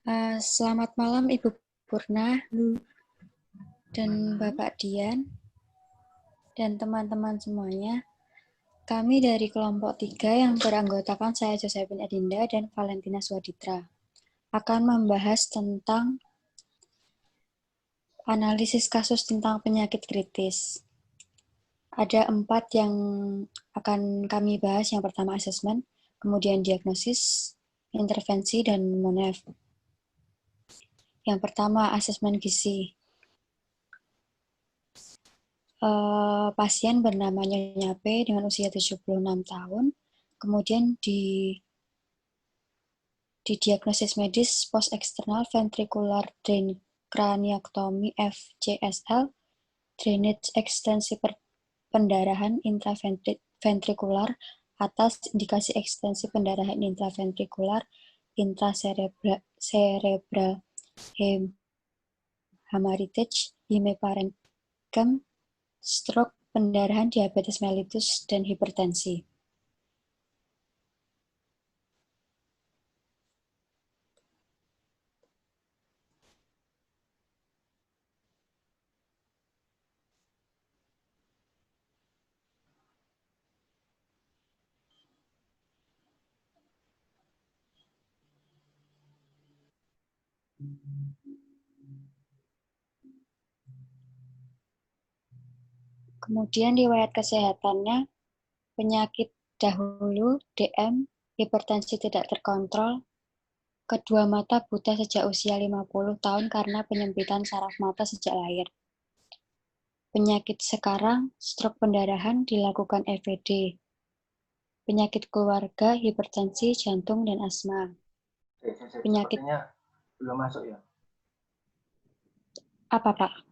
Selamat malam Ibu Purna Hmm. dan Bapak Dian dan teman-teman semuanya. Kami dari kelompok 3 yang beranggotakan saya Josephine Edinda dan Valentina Swaditra akan membahas tentang analisis kasus tentang penyakit kritis. Ada 4 yang akan kami bahas. Yang pertama asesmen, kemudian diagnosis, intervensi, dan monef. Yang pertama asesmen gizi. Pasien bernama Nyonya P dengan usia 76 tahun, kemudian didiagnosis medis post eksternal ventricular drain craniectomy FCSL, drainage ekstensi pendarahan intraventrikular atas indikasi ekstensi pendarahan intraventrikular intracerebral hemorrhage, hemiparenchyma, stroke, pendarahan, diabetes mellitus, dan hipertensi. Kemudian riwayat kesehatannya, penyakit dahulu, DM, hipertensi tidak terkontrol, kedua mata buta sejak usia 50 tahun karena penyempitan saraf mata sejak lahir. Penyakit sekarang, stroke pendarahan, dilakukan EVD. Penyakit keluarga, hipertensi, jantung, dan asma. Penyakit belum masuk ya? Apa, Pak?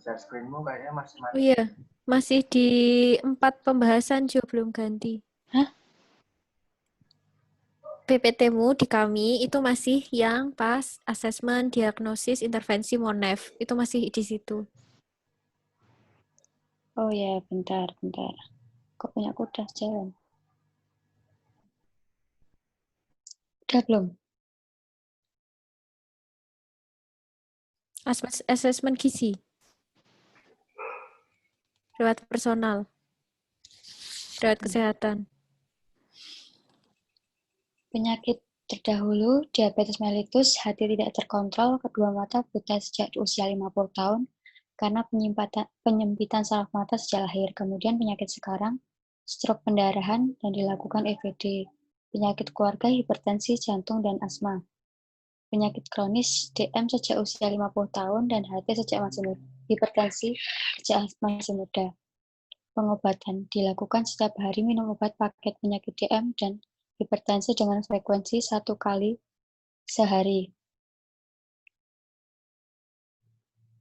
Share screen-mu kayaknya masih mati. Oh iya, masih di 4 pembahasan Jo, belum ganti. Hah? PPT-mu di kami itu masih yang pas asesmen, diagnosis, intervensi, monef. Itu masih di situ. Oh ya, bentar. Kok punya aku udah jalan? Udah belum? Asesmen gizi. Riwayat personal. Riwayat kesehatan. Penyakit terdahulu, diabetes mellitus, hati tidak terkontrol, kedua mata buta sejak usia 50 tahun, karena penyempitan saraf mata sejak lahir. Kemudian penyakit sekarang, stroke pendarahan, dan dilakukan EVD. Penyakit keluarga, hipertensi, jantung, dan asma. Penyakit kronis, DM sejak usia 50 tahun, dan HT sejak masih muda. Hipertensi sejak masih muda. Pengobatan dilakukan setiap hari minum obat paket penyakit DM dan hipertensi dengan frekuensi 1 kali sehari.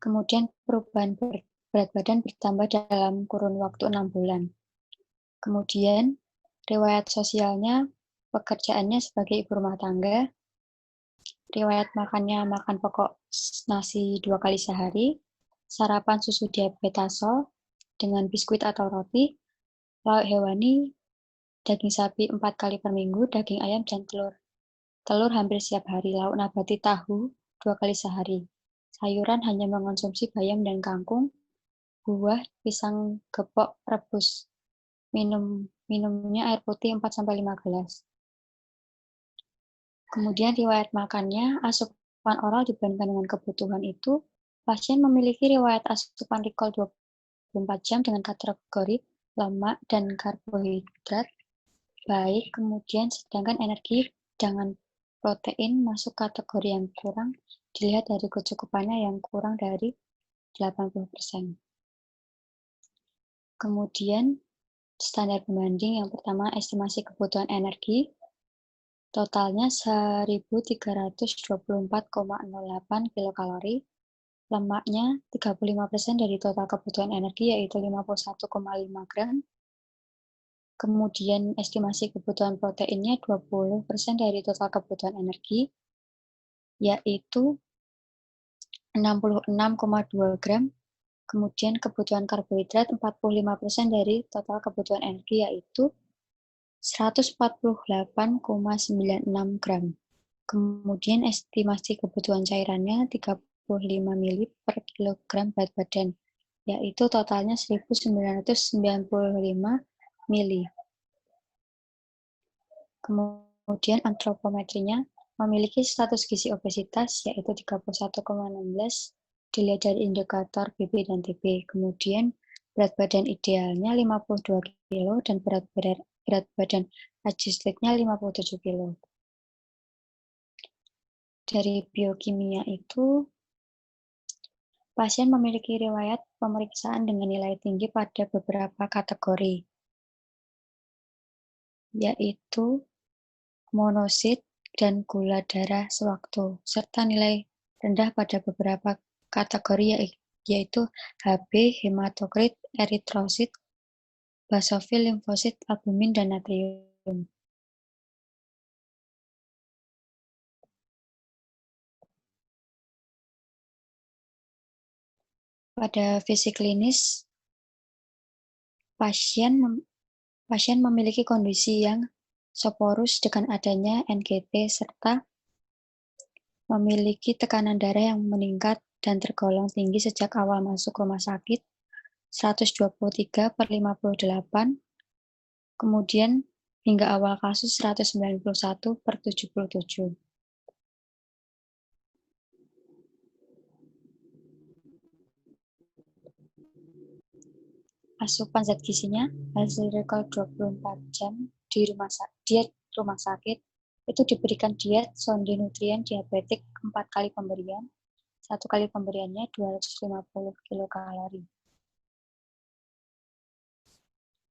Kemudian perubahan berat badan bertambah dalam kurun waktu 6 bulan. Kemudian riwayat sosialnya, pekerjaannya sebagai ibu rumah tangga, riwayat makannya makan pokok nasi 2 kali sehari, sarapan susu diabetasol dengan biskuit atau roti, lauk hewani, daging sapi 4 kali per minggu, daging ayam, dan telur. Telur hampir setiap hari, lauk nabati tahu 2 kali sehari. Sayuran hanya mengonsumsi bayam dan kangkung, buah, pisang gepok, rebus. Minumnya air putih 4-5 gelas. Kemudian riwayat makannya, asupan oral dibandingkan dengan kebutuhan itu, pasien memiliki riwayat asupan recall 24 jam dengan kategori lemak dan karbohidrat baik, kemudian sedangkan energi dengan protein masuk kategori yang kurang, dilihat dari kecukupannya yang kurang dari 80%. Kemudian standar pembanding yang pertama, estimasi kebutuhan energi, totalnya 1324,08 kilokalori, lemaknya 35% dari total kebutuhan energi yaitu 51,5 gram, kemudian estimasi kebutuhan proteinnya 20% dari total kebutuhan energi, yaitu 66,2 gram, kemudian kebutuhan karbohidrat 45% dari total kebutuhan energi, yaitu 148,96 gram. Kemudian estimasi kebutuhan cairannya 35 mili per kilogram berat badan, yaitu totalnya 1995 mili. Kemudian antropometrinya memiliki status gizi obesitas, yaitu 31,16, dilihat dari indikator BB dan TB. Kemudian berat badan idealnya 52 kilo dan berat badan adjustednya 57 kilo. Dari biokimia itu, pasien memiliki riwayat pemeriksaan dengan nilai tinggi pada beberapa kategori, yaitu monosit dan gula darah sewaktu, serta nilai rendah pada beberapa kategori yaitu Hb, hematokrit, eritrosit, basofil, limfosit, albumin, dan natrium. Pada fisik klinis, pasien memiliki kondisi yang soporus dengan adanya NGT serta memiliki tekanan darah yang meningkat dan tergolong tinggi sejak awal masuk rumah sakit, 123/58, kemudian hingga awal kasus 191/77. Asupan zat gizinya, hasil recall 24 jam di rumah sakit, itu diberikan diet sonde nutrien diabetik 4 kali pemberian, 1 kali pemberiannya 250 kilokalori.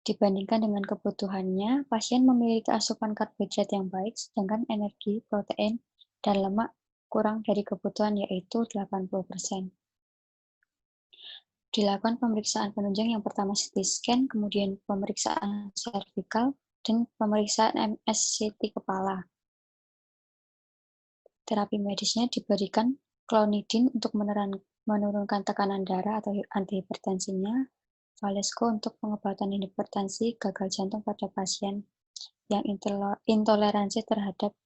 Dibandingkan dengan kebutuhannya, pasien memiliki asupan karbohidrat yang baik, sedangkan energi, protein, dan lemak kurang dari kebutuhan, yaitu 80%. Dilakukan pemeriksaan penunjang yang pertama CT scan, kemudian pemeriksaan servikal, dan pemeriksaan MSCT kepala. Terapi medisnya diberikan klonidin untuk menurunkan tekanan darah atau antihipertensinya, Valesco untuk pengobatan hipertensi gagal jantung pada pasien yang intoleransi terhadap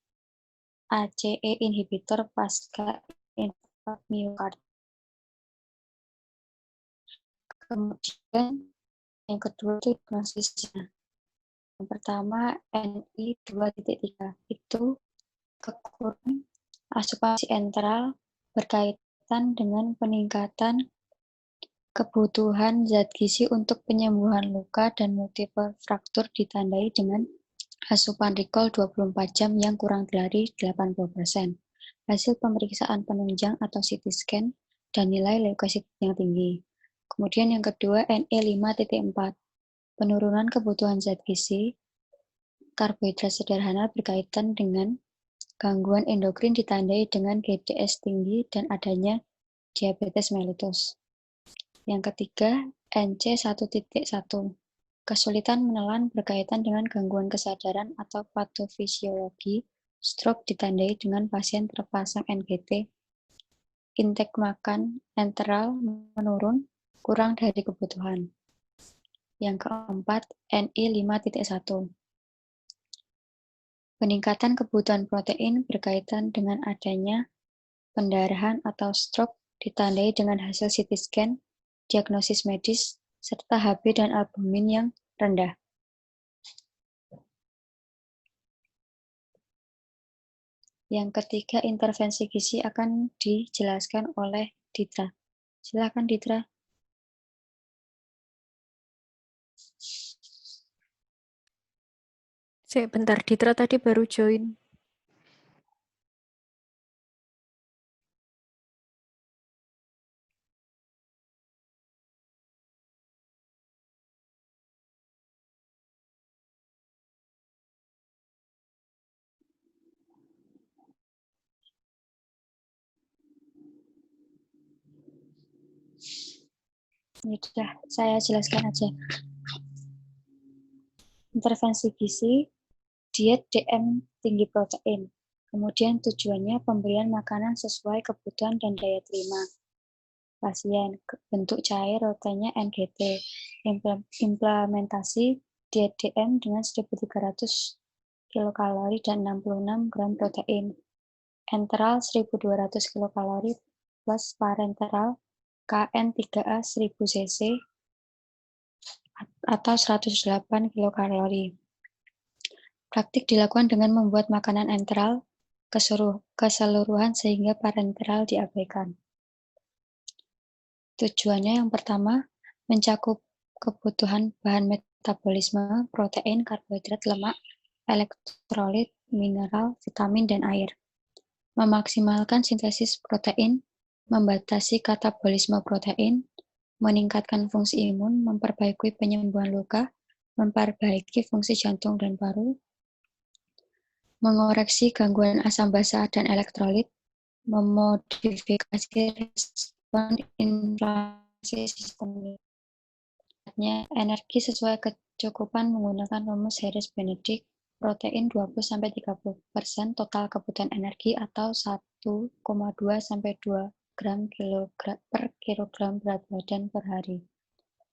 ACE inhibitor pasca infark miokard. Kemudian yang kedua itu diagnosisnya. Yang pertama NI 2.3 itu kekurangan asupan enteral berkaitan dengan peningkatan kebutuhan zat gizi untuk penyembuhan luka dan multiple fraktur ditandai dengan asupan recall 24 jam yang kurang dari 80%. Hasil pemeriksaan penunjang atau CT scan dan nilai leukosit yang tinggi. Kemudian yang kedua NE 5.4. Penurunan kebutuhan zat gizi karbohidrat sederhana berkaitan dengan gangguan endokrin ditandai dengan GDS tinggi dan adanya diabetes mellitus. Yang ketiga, NC 1.1. Kesulitan menelan berkaitan dengan gangguan kesadaran atau patofisiologi stroke ditandai dengan pasien terpasang NGT, intake makan enteral menurun, kurang dari kebutuhan. Yang keempat, NI 5.1. Peningkatan kebutuhan protein berkaitan dengan adanya pendarahan atau stroke ditandai dengan hasil CT scan, diagnosis medis, serta Hb dan albumin yang rendah. Yang ketiga, intervensi gizi akan dijelaskan oleh Ditra. Silakan Ditra. Bentar, Ditra tadi baru join. Sudah, saya jelaskan aja. Intervensi gizi, diet DM tinggi protein. Kemudian tujuannya pemberian makanan sesuai kebutuhan dan daya terima pasien. Bentuk cair rotenya NGT. Implementasi diet DM dengan 1.300 kilokalori dan 66 gram protein. enteral 1200 kilokalori plus parenteral KN3A 1000 cc atau 108 kilokalori. Praktik dilakukan dengan membuat makanan enteral keseluruhan sehingga parenteral diabaikan. Tujuannya yang pertama, mencakup kebutuhan bahan metabolisme, protein, karbohidrat, lemak, elektrolit, mineral, vitamin, dan air. Memaksimalkan sintesis protein, membatasi katabolisme protein, meningkatkan fungsi imun, memperbaiki penyembuhan luka, memperbaiki fungsi jantung dan paru, mengoreksi gangguan asam basa dan elektrolit, memodifikasi respon inflamasi sistem. Energi sesuai kecukupan menggunakan rumus Harris-Benedict, protein 20-30% total kebutuhan energi atau 1,2-2 gram per kilogram berat badan per hari.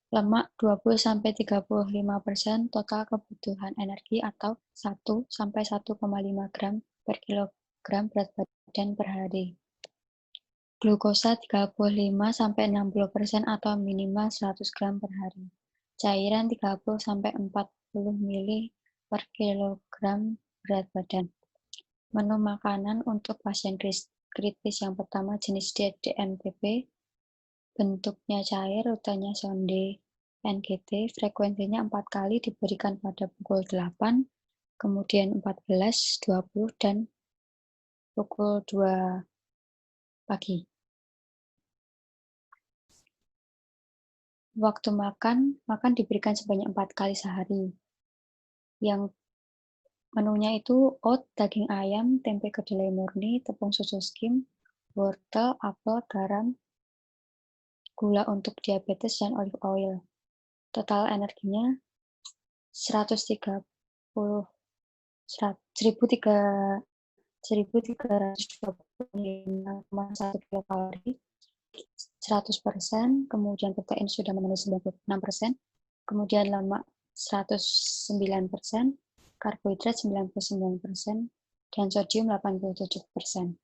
Lemak 20-35% total kebutuhan energi atau 1-1,5 gram per kilogram berat badan per hari. Glukosa 35-60% atau minimal 100 gram per hari. Cairan 30-40 ml per kilogram berat badan. Menu makanan untuk pasien kritis yang pertama jenis DMTP, bentuknya cair, rutenya sonde, NGT, frekuensinya 4 kali diberikan pada pukul 8, kemudian 14, 20, dan pukul 2 pagi. Waktu makan diberikan sebanyak 4 kali sehari. Yang menunya itu oat, daging ayam, tempe kedelai murni, tepung susu skim, wortel, apel, garam, gula untuk diabetes, dan olive oil. Total energinya 1325 kilokalori, 100%, kemudian protein sudah memenuhi 96%, kemudian lemak 109%, karbohidrat 99%, dan sodium 87%.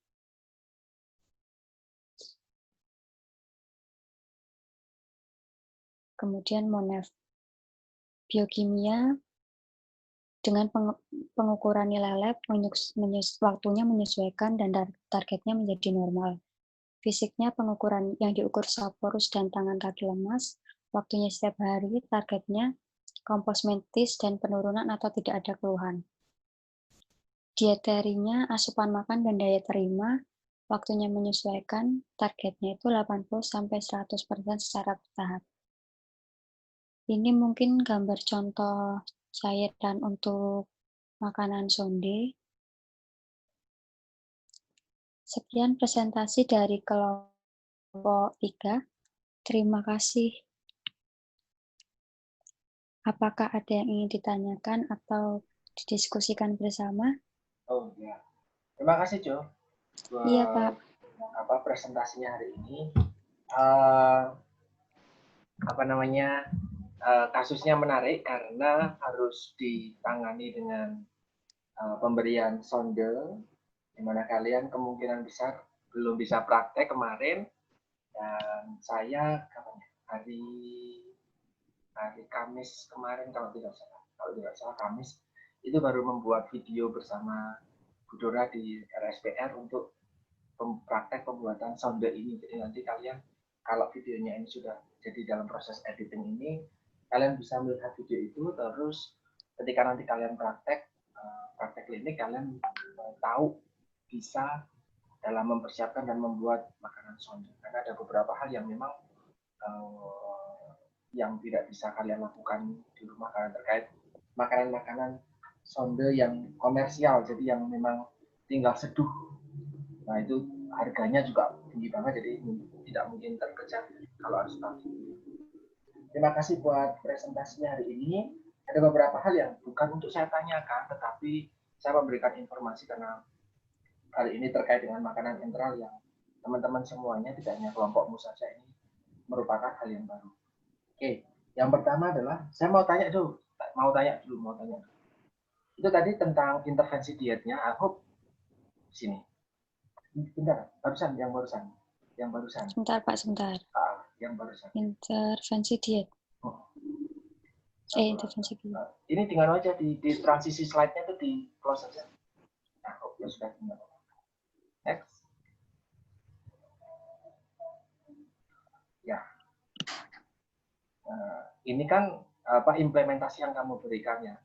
Kemudian MONEF. Biokimia dengan pengukuran nilai lab, waktunya menyesuaikan dan targetnya menjadi normal. Fisiknya pengukuran yang diukur saporus dan tangan kaki lemas, waktunya setiap hari, targetnya kompos mentis dan penurunan atau tidak ada keluhan. Dieterinya asupan makan dan daya terima, waktunya menyesuaikan, targetnya itu 80-100% secara bertahap. Ini mungkin gambar contoh cairan untuk makanan sonde. Sekian presentasi dari kelompok 3. Terima kasih. Apakah ada yang ingin ditanyakan atau didiskusikan bersama? Oh ya, terima kasih Jo. Iya Pak. Presentasinya hari ini. Kasusnya menarik karena harus ditangani dengan pemberian sonde, di mana kalian kemungkinan besar belum bisa praktek kemarin, dan saya hari Kamis kemarin kalau tidak salah Kamis itu baru membuat video bersama Bu Dora di RSPR untuk praktek pembuatan sonde ini. Jadi nanti kalian kalau videonya ini sudah jadi dalam proses editing ini, kalian bisa melihat video itu, terus ketika nanti kalian praktek klinik, kalian tahu bisa dalam mempersiapkan dan membuat makanan sonde. Karena ada beberapa hal yang memang yang tidak bisa kalian lakukan di rumah karena terkait makanan-makanan sonde yang komersial, jadi yang memang tinggal seduh. Nah itu harganya juga tinggi banget, jadi tidak mungkin terkejar kalau harus tahu. Terima kasih buat presentasinya hari ini. Ada beberapa hal yang bukan untuk saya tanyakan, tetapi saya memberikan informasi karena hari ini terkait dengan makanan enteral yang teman-teman semuanya, tidak hanya kelompokmu saja, ini merupakan hal yang baru. Oke, yang pertama adalah saya mau tanya dulu. Itu tadi tentang intervensi dietnya, aku sini. Bentar, barusan, yang barusan. Sebentar Pak, sebentar. Yang barusan. Intervensi diet. Oh. Intervensi diet. Ini tinggal aja di transisi slide-nya itu di close aja. Nah, ya sudah tinggal. Next. Ya. Ini kan implementasi yang kamu berikan ya.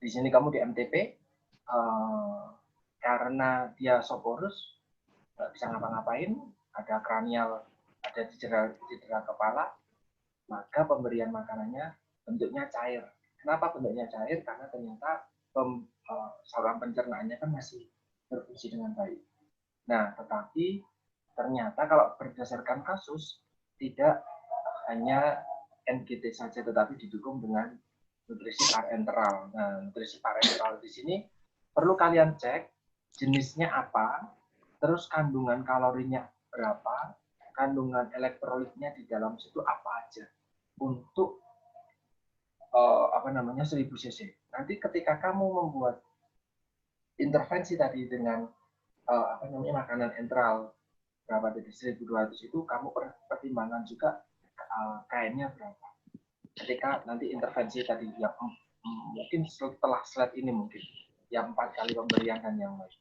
Di sini kamu di MTP, karena dia soporus, nggak bisa ngapa-ngapain, ada kranial, ada cedera kepala, maka pemberian makanannya bentuknya cair. Kenapa bentuknya cair? Karena ternyata saluran pencernaannya kan masih berfungsi dengan baik. Nah, tetapi ternyata kalau berdasarkan kasus, tidak hanya NGT saja, tetapi didukung dengan nutrisi parenteral. Nah, nutrisi parenteral di sini perlu kalian cek jenisnya apa, terus kandungan kalorinya berapa, kandungan elektrolitnya di dalam situ apa aja untuk 1000 cc. Nanti ketika kamu membuat intervensi tadi dengan makanan enteral berapa tadi 1200 itu, kamu pertimbangkan juga KN-nya berapa. Ketika nanti intervensi tadi yang mungkin setelah slide ini mungkin yang 4 kali pemberian dan yang lain.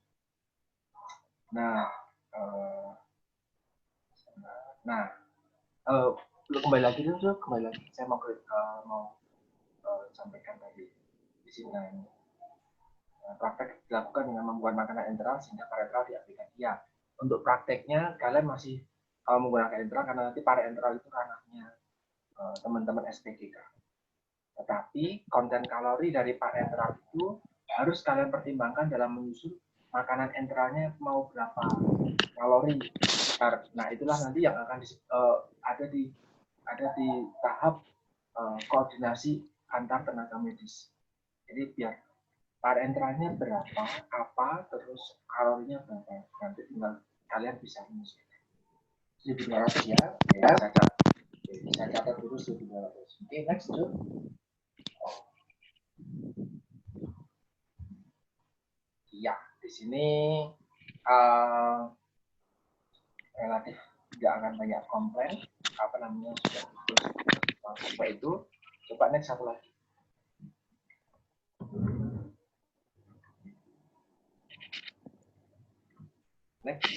Kembali lagi dulu, saya mau sampaikan tadi di sini. Praktek dilakukan dengan membuat makanan enteral sehingga parenteral diaplikasikan. Ya, untuk prakteknya kalian masih menggunakan enteral karena nanti parenteral itu ranahnya teman-teman SPGK. Tetapi konten kalori dari parenteral itu harus kalian pertimbangkan dalam menyusun makanan enteralnya mau berapa kalori. Nah, itulah nanti yang akan ada di tahap koordinasi antar tenaga medis. Jadi biar parenteralnya berapa, apa, terus kalorinya berapa. Nanti tinggal kalian bisa menyusun. 1200 ya. Saya catat dulu 1200. Oke, next tuh. Ya, di sini relatif tidak akan banyak komplain. Sudah coba itu. Coba next satu lagi. Next.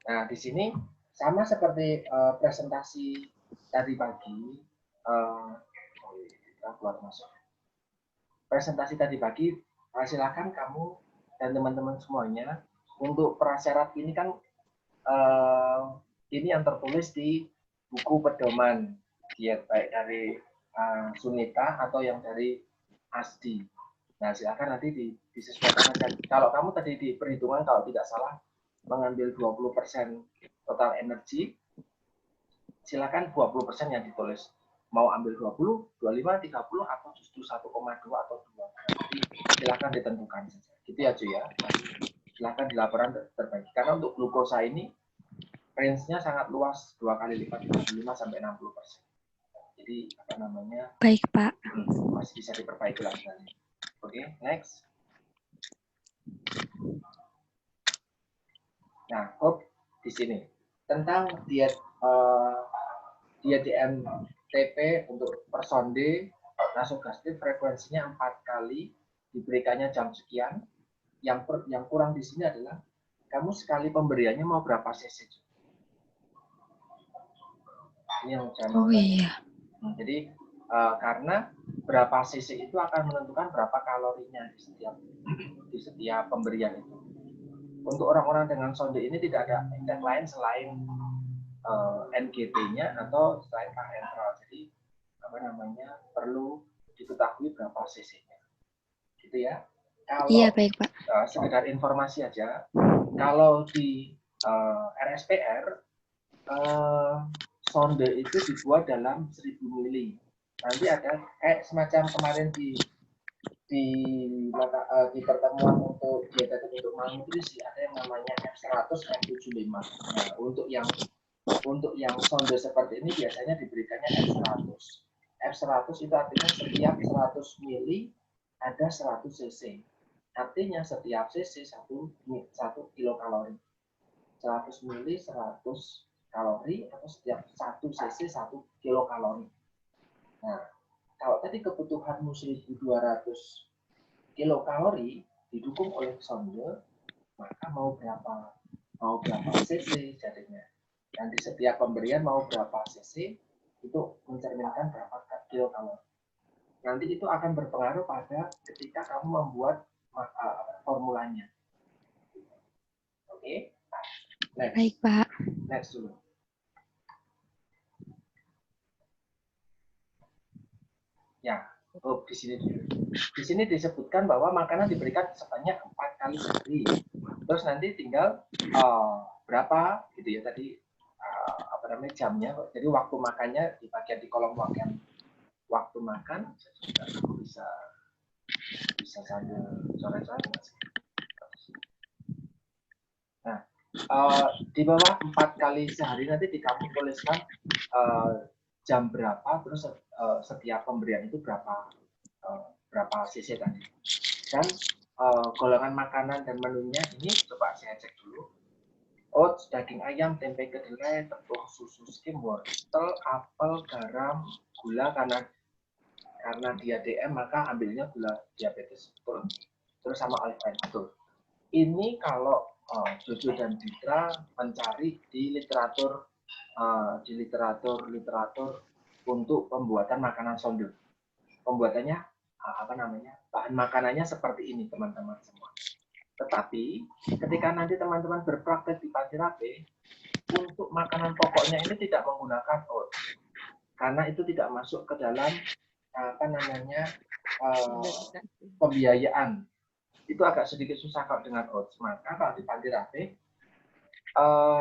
Nah, di sini sama seperti presentasi tadi pagi. Kita keluar masuk. Presentasi tadi pagi, silakan kamu dan teman-teman semuanya untuk prasyarat ini kan ini yang tertulis di buku pedoman diet baik dari Sunita atau yang dari ASDI. Nah, silakan nanti disesuaikan aja. Kalau kamu tadi di perhitungan kalau tidak salah mengambil 20% total energi, silakan 20% yang ditulis. Mau ambil 20, 25, 30, atau justru 1,2 atau 2. Jadi silakan ditentukan saja. Gitu ya, Cu ya. Silakan di laporan terbagi. Karena untuk glukosa ini range-nya sangat luas, 2 kali lipat 25 sampai 60%. Jadi Baik, Pak. Masih bisa diperbaiki lagi. Oke, next. Nah, di sini tentang diet DMTP untuk personde nasogastrik frekuensinya 4 kali, diberikannya jam sekian. Yang kurang di sini adalah kamu sekali pemberiannya mau berapa cc. Ini yang saya mau tanya. Jadi karena berapa cc itu akan menentukan berapa kalorinya di setiap pemberian itu. Untuk orang-orang dengan sonde ini tidak ada indeks lain selain NGT-nya atau selain parenteral. Jadi perlu diketahui berapa cc-nya. Gitu ya. Kalau iya, baik, Pak. Sekedar informasi aja, kalau di RSPR sonde itu dibuat dalam 1000 mili. Nanti ada semacam kemarin di pertemuan untuk dietetik untuk malnutrisi ada yang namanya F100 F75. Nah, untuk yang sonde seperti ini biasanya diberikannya F100. F100 itu artinya setiap 100 mili ada 100 cc. Artinya setiap cc 1 kilokalori. 100 mili 100 kalori atau setiap 1 cc 1 kilokalori. Nah, kalau tadi kebutuhanmu 1200 kilokalori didukung oleh sonde, maka mau berapa cc jadinya. Dan di setiap pemberian mau berapa cc itu mencerminkan berapa kilokalori. Nanti itu akan berpengaruh pada ketika kamu membuat formulanya. Oke? Next. Baik, Pak. Next dulu. Ya, di sini dulu. Di sini disebutkan bahwa makanan diberikan sebanyak 4 kali sehari. Terus nanti tinggal berapa gitu ya tadi jamnya. Jadi waktu makannya di bagian di kolom waktu makan. Aku bisa sambil coret-coret. Nah, di bawah 4 kali sehari nanti kamu tuliskan jam berapa, terus setiap pemberian itu berapa cc tadi. Dan golongan makanan dan menunya ini coba saya cek dulu. Oats, daging ayam, tempe kedelai, tepung, susu skim, wortel, apel, garam, gula karena dia DM maka ambilnya gula diabetes betul. Terus sama olive oil betul. Ini kalau Jojo dan Ditra mencari di literatur untuk pembuatan makanan sonde. Pembuatannya bahan makanannya seperti ini teman-teman semua. Tetapi ketika nanti teman-teman berpraktek di Pantirape, untuk makanan pokoknya ini tidak menggunakan oats karena itu tidak masuk ke dalam pembiayaan. Itu agak sedikit susah kalau dengan oats. Maka kalau di Pantirape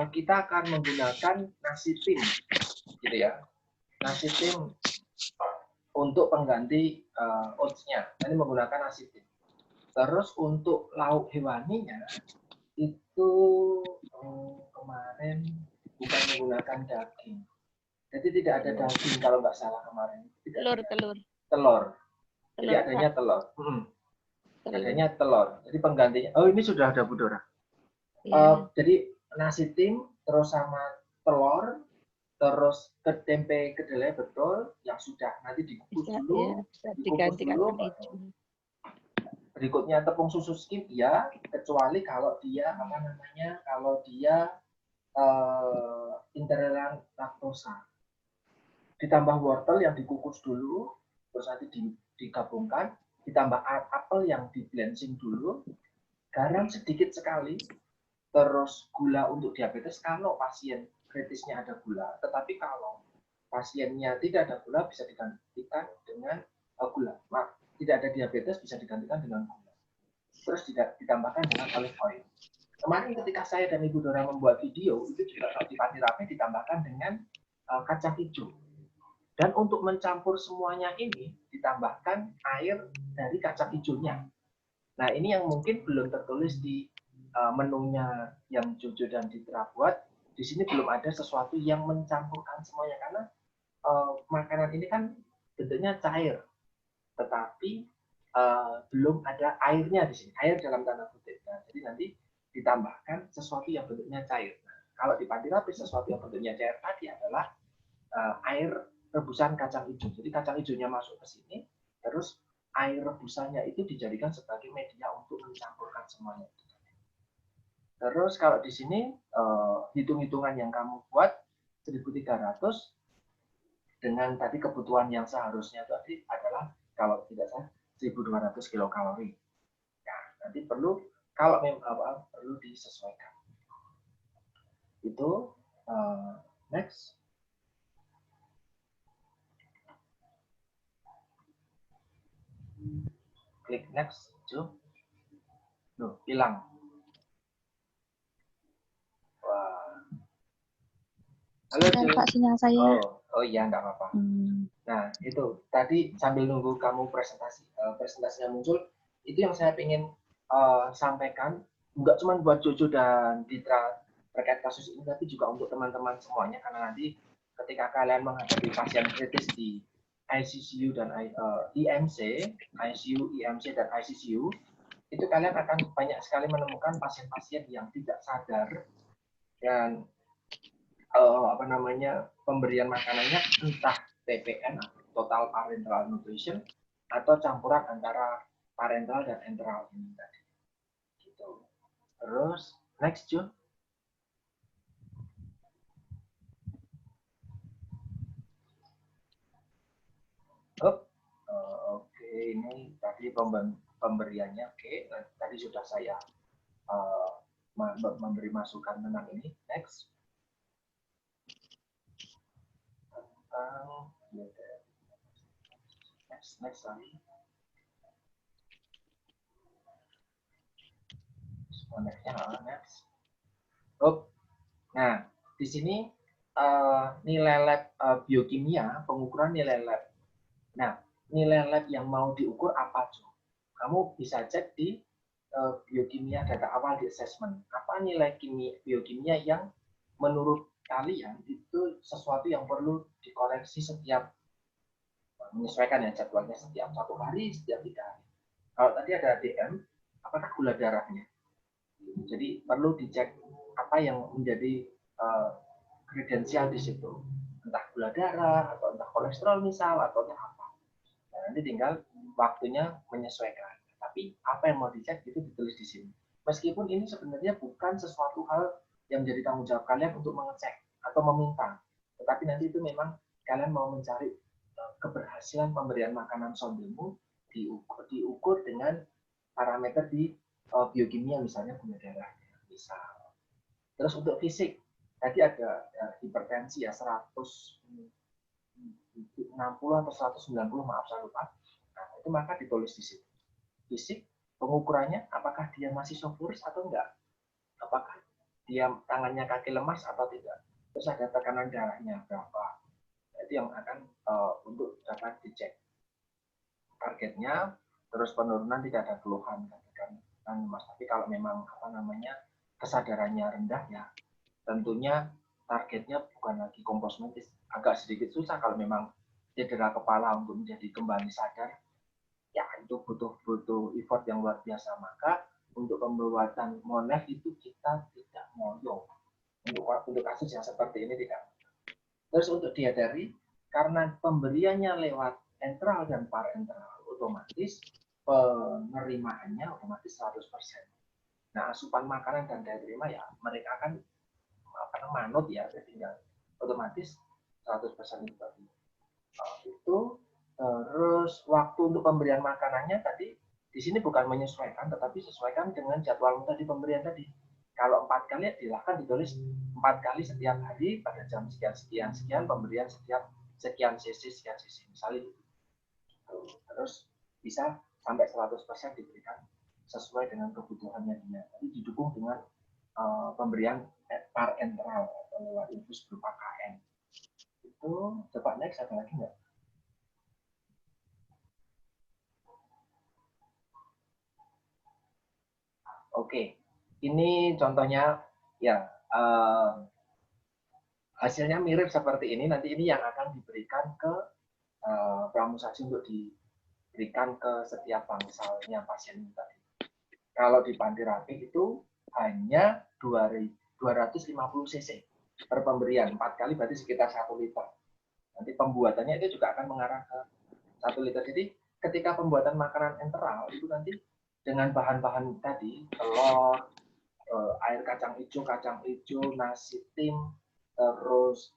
kita akan menggunakan nasi tim, gitu ya. Nasi tim untuk pengganti oats-nya. Ini menggunakan nasi tim. Terus untuk lauk hewaninya itu kemarin bukan menggunakan daging. Jadi tidak ada daging kalau nggak salah kemarin. Telur. Jadi adanya telur. Adanya telur. Jadi penggantinya. Oh ini sudah ada Bu Dora. Jadi nasi tim terus sama telur, terus ke tempe kedelai betul yang sudah nanti dikukus dulu. Diganti dulu. Berikutnya tepung susu skim ya, kecuali kalau dia intoleran laktosa. Ditambah wortel yang dikukus dulu, terus nanti digabungkan, ditambah apel yang di blending dulu, garam sedikit sekali, terus gula untuk diabetes kalau pasien kritisnya ada gula, tetapi kalau pasiennya tidak ada gula bisa digantikan dengan gula. Tidak ada diabetes bisa digantikan dengan gula. Terus ditambahkan dengan olive oil. Kemarin ketika saya dan Ibu Dora membuat video, itu juga di Pantirape ditambahkan dengan kacang hijau. Dan untuk mencampur semuanya ini, ditambahkan air dari kacang hijaunya. Nah, ini yang mungkin belum tertulis di menunya yang Jojo dan Ditra buat. Di sini belum ada sesuatu yang mencampurkan semuanya, karena makanan ini kan bentuknya cair. Tetapi belum ada airnya di sini, air dalam tanda kutip. Nah, jadi nanti ditambahkan sesuatu yang bentuknya cair. Nah, kalau di Pantirape sesuatu yang bentuknya cair tadi adalah air rebusan kacang hijau. Jadi kacang hijaunya masuk ke sini, terus air rebusannya itu dijadikan sebagai media untuk mencampurkan semuanya. Terus kalau di sini hitung-hitungan yang kamu buat 1.300 dengan tadi kebutuhan yang seharusnya tadi adalah kalau tidak salah 1.200 kilokalori. Nah, nanti perlu perlu disesuaikan. Itu next. Klik next, Jo. Loh, hilang. Wah. Halo, Jo. Pak, sinyal saya. Oh iya, nggak apa-apa. Nah, itu tadi sambil nunggu kamu presentasinya muncul, itu yang saya ingin sampaikan, nggak cuma buat Jojo dan Ditra terkait kasus ini, tapi juga untuk teman-teman semuanya, karena nanti ketika kalian menghadapi pasien kritis di ICCU dan IMC, ICU, IMC, dan ICCU, itu kalian akan banyak sekali menemukan pasien-pasien yang tidak sadar dan pemberian makanannya entah TPN total parenteral nutrition atau campuran antara parenteral dan enteral ini tadi. Gitu. Terus next Jun. Oke, ini tadi pemberiannya. Oke, tadi sudah saya memberi masukan tentang ini. Next. Next lagi. Next. Nah, di sini nilai lab biokimia, pengukuran nilai lab. Nah, nilai lab yang mau diukur apa, Jo? Kamu bisa cek di biokimia data awal di assessment. Apa nilai biokimia yang menurut kalian itu sesuatu yang perlu dikoreksi setiap menyesuaikan ya jadwalnya setiap 1 hari, setiap 3 hari. Kalau tadi ada DM, apakah gula darahnya? Jadi perlu dicek apa yang menjadi kredensial di situ. Entah gula darah, atau entah kolesterol misal, atau entah apa. Nah, nanti tinggal waktunya menyesuaikan. Tapi apa yang mau dicek itu ditulis di sini. Meskipun ini sebenarnya bukan sesuatu hal yang menjadi tanggung jawab kalian untuk mengecek atau meminta. Tetapi nanti itu memang kalian mau mencari keberhasilan pemberian makanan sondemu diukur dengan parameter di biokimia misalnya gula darah misal. Terus untuk fisik tadi ada hipertensi ya 160 atau 190 maaf saya lupa. Nah, itu maka ditulis di situ. Fisik pengukurannya apakah dia masih sofurus atau enggak? Apakah dia tangannya kaki lemas atau tidak? Terus ada tekanan darahnya berapa? Itu yang akan untuk dapat dicek targetnya. Terus penurunan tidak ada keluhan kan Mas. Tapi kalau memang kesadarannya rendah ya tentunya targetnya bukan lagi komposmentis. Agak sedikit susah kalau memang cedera kepala untuk menjadi kembali sadar. Ya itu butuh effort yang luar biasa. Maka untuk pembuatan MONEF itu kita tidak moyong. Untuk kasus yang seperti ini tidak. Terus untuk dietary, karena pemberiannya lewat enteral dan parenteral, otomatis penerimaannya otomatis 100%. Nah, asupan makanan dan daya terima ya mereka akan manut ya, tinggal otomatis 100% itu tadi. Itu terus waktu untuk pemberian makanannya tadi di sini bukan menyesuaikan, tetapi sesuaikan dengan jadwal tadi pemberian tadi. Kalau 4 kali silahkan ditulis 4 kali setiap hari pada jam sekian pemberian setiap sekian cc misalnya. Terus bisa sampai 100% diberikan sesuai dengan kebutuhannya dia. Tapi didukung dengan pemberian parenteral atau lewat infus berupa KN. Itu coba next ada lagi nggak? Oke, ini contohnya ya hasilnya mirip seperti ini. Nanti ini yang akan diberikan ke pramusasi untuk diberikan ke setiap bangsalnya pasien tadi. Kalau di Panti Rapih itu hanya 250 cc per pemberian, 4 kali berarti sekitar 1 liter. Nanti pembuatannya itu juga akan mengarah ke 1 liter. Jadi ketika pembuatan makanan enteral itu nanti dengan bahan-bahan tadi, telur, air kacang hijau, nasi tim, terus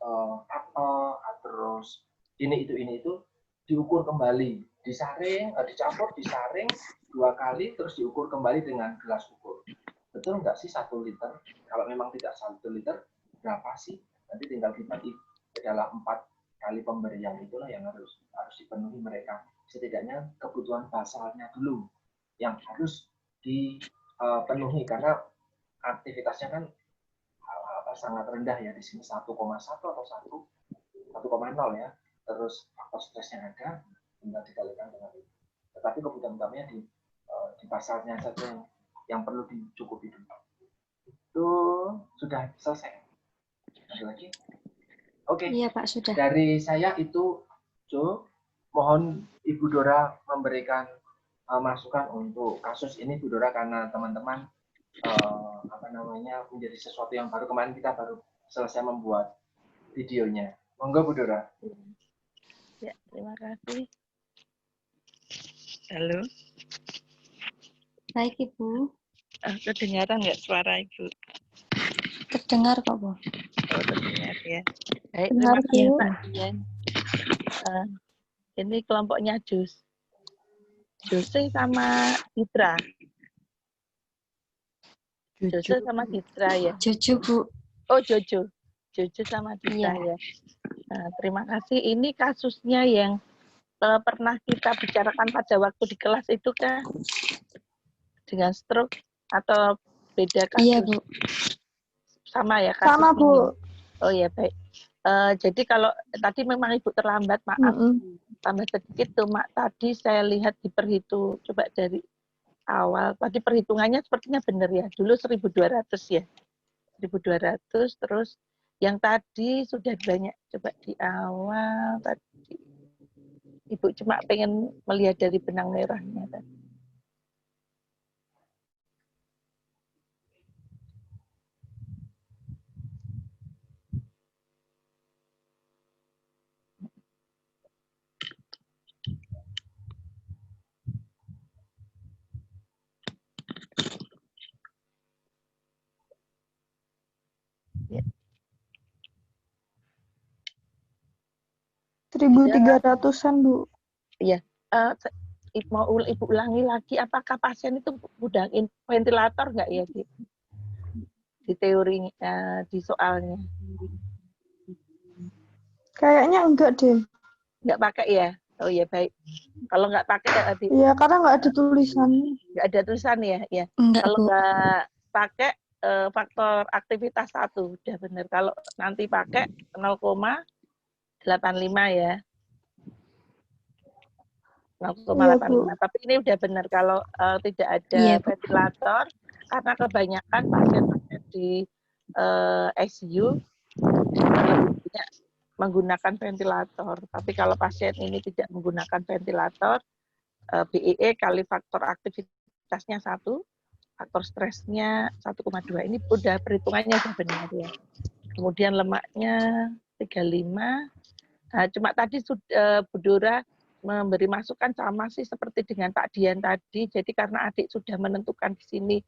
apel, terus ini itu diukur kembali, disaring, dicampur, disaring 2 kali, terus diukur kembali dengan gelas ukur. Betul nggak sih 1 liter? Kalau memang tidak 1 liter, berapa sih? Nanti tinggal dibagi dalam 4 kali pemberian itulah yang harus dipenuhi mereka. Setidaknya kebutuhan basalnya dulu yang harus dipenuhi karena aktivitasnya kan sangat rendah ya di sini 1,1 atau 1,0 ya. Terus faktor stresnya ada, tinggal dikalikan dengan itu. Tetapi kebutuhan utamanya di basalnya saja yang perlu dicukupi dulu. Itu sudah selesai. Ada lagi? Oke. Iya Pak, sudah. Dari saya itu, Jo, mohon Ibu Dora memberikan masukan untuk kasus ini Bu Dora, karena teman-teman menjadi sesuatu yang baru. Kemarin kita baru selesai membuat videonya. Monggo Bu Dora. Ya, terima kasih. Halo. Baik, Ibu. Kedengaran nggak suara Ibu? Terdengar kok, Bu. Oh, terdengar ya. Baik, Dengar, terima kasih Bu. Pak Dian. Ini kelompoknya Jose sama Citra. Jose sama Citra ya. Jojo, Bu. Oh, Jojo sama Citra Iya. ya. Terima kasih. Ini kasusnya yang pernah kita bicarakan pada waktu di kelas itu kan dengan stroke atau beda kasus? Iya, Bu. Sama ya kasusnya? Sama, Bu. Oh ya, baik. Jadi kalau tadi memang Ibu terlambat, maaf. Tambah sedikit tuh, Mak. Tadi saya lihat di perhitung, coba dari awal. Tadi perhitungannya sepertinya benar ya. Dulu 1.200 ya. 1.200, terus yang tadi sudah banyak. Coba di awal tadi. Ibu cuma pengen melihat dari benang merahnya tadi. Ya. 1.300-an, Bu. Iya. Mau Ibu ulangi lagi, apakah pasien itu udah ventilator nggak ya di teori, di soalnya? Kayaknya enggak deh. Nggak pakai ya? Oh ya, baik. Kalau nggak pakai, Iya, karena nggak ada tulisannya. nggak ada tulisan ya? Ya. Enggak, Kalau Bu. nggak pakai faktor aktivitas 1, udah benar. Kalau nanti pakai 0,85 ya. 0,85. Iya, Bu. Tapi ini udah benar kalau tidak ada Iya, Bu. ventilator, karena kebanyakan pasien-pasien di ICU lebih banyak menggunakan ventilator. Tapi kalau pasien ini tidak menggunakan ventilator, BEE kali faktor aktivitasnya 1, faktor stresnya 1,2. Ini udah perhitungannya udah benar ya. Kemudian lemaknya 35. Nah, cuma tadi Bu Dora memberi masukan sama sih seperti dengan Pak Dian tadi. Jadi karena adik sudah menentukan di sini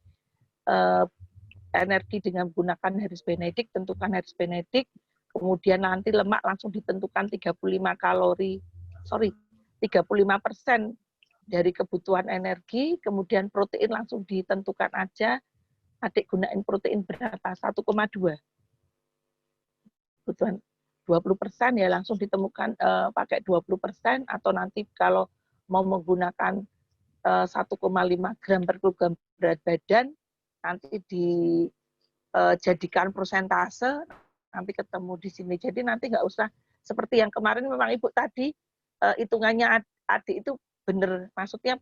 energi dengan menggunakan Harris Benedict, tentukan Harris Benedict. Kemudian nanti lemak langsung ditentukan 35 dari kebutuhan energi, kemudian protein langsung ditentukan aja, adik gunain protein berapa? 1,2. Kebutuhan 20% ya langsung ditemukan pakai 20%, atau nanti kalau mau menggunakan 1,5 gram per kilogram berat badan, nanti dijadikan persentase, nanti ketemu di sini. Jadi nanti nggak usah seperti yang kemarin memang Ibu tadi, hitungannya adik itu benar, maksudnya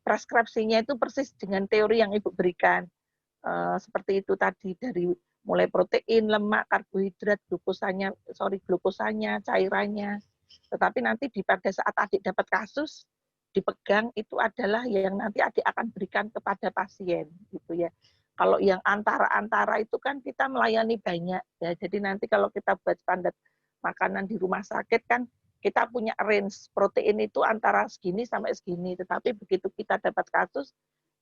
preskripsinya itu persis dengan teori yang Ibu berikan. Seperti itu tadi, dari mulai protein, lemak, karbohidrat, glukosanya, cairannya. Tetapi nanti pada saat adik dapat kasus, dipegang itu adalah yang nanti adik akan berikan kepada pasien, gitu ya. Kalau yang antara-antara itu kan kita melayani banyak, ya. Jadi nanti kalau kita buat standar makanan di rumah sakit kan kita punya range protein itu antara segini sampai segini. Tetapi begitu kita dapat kasus,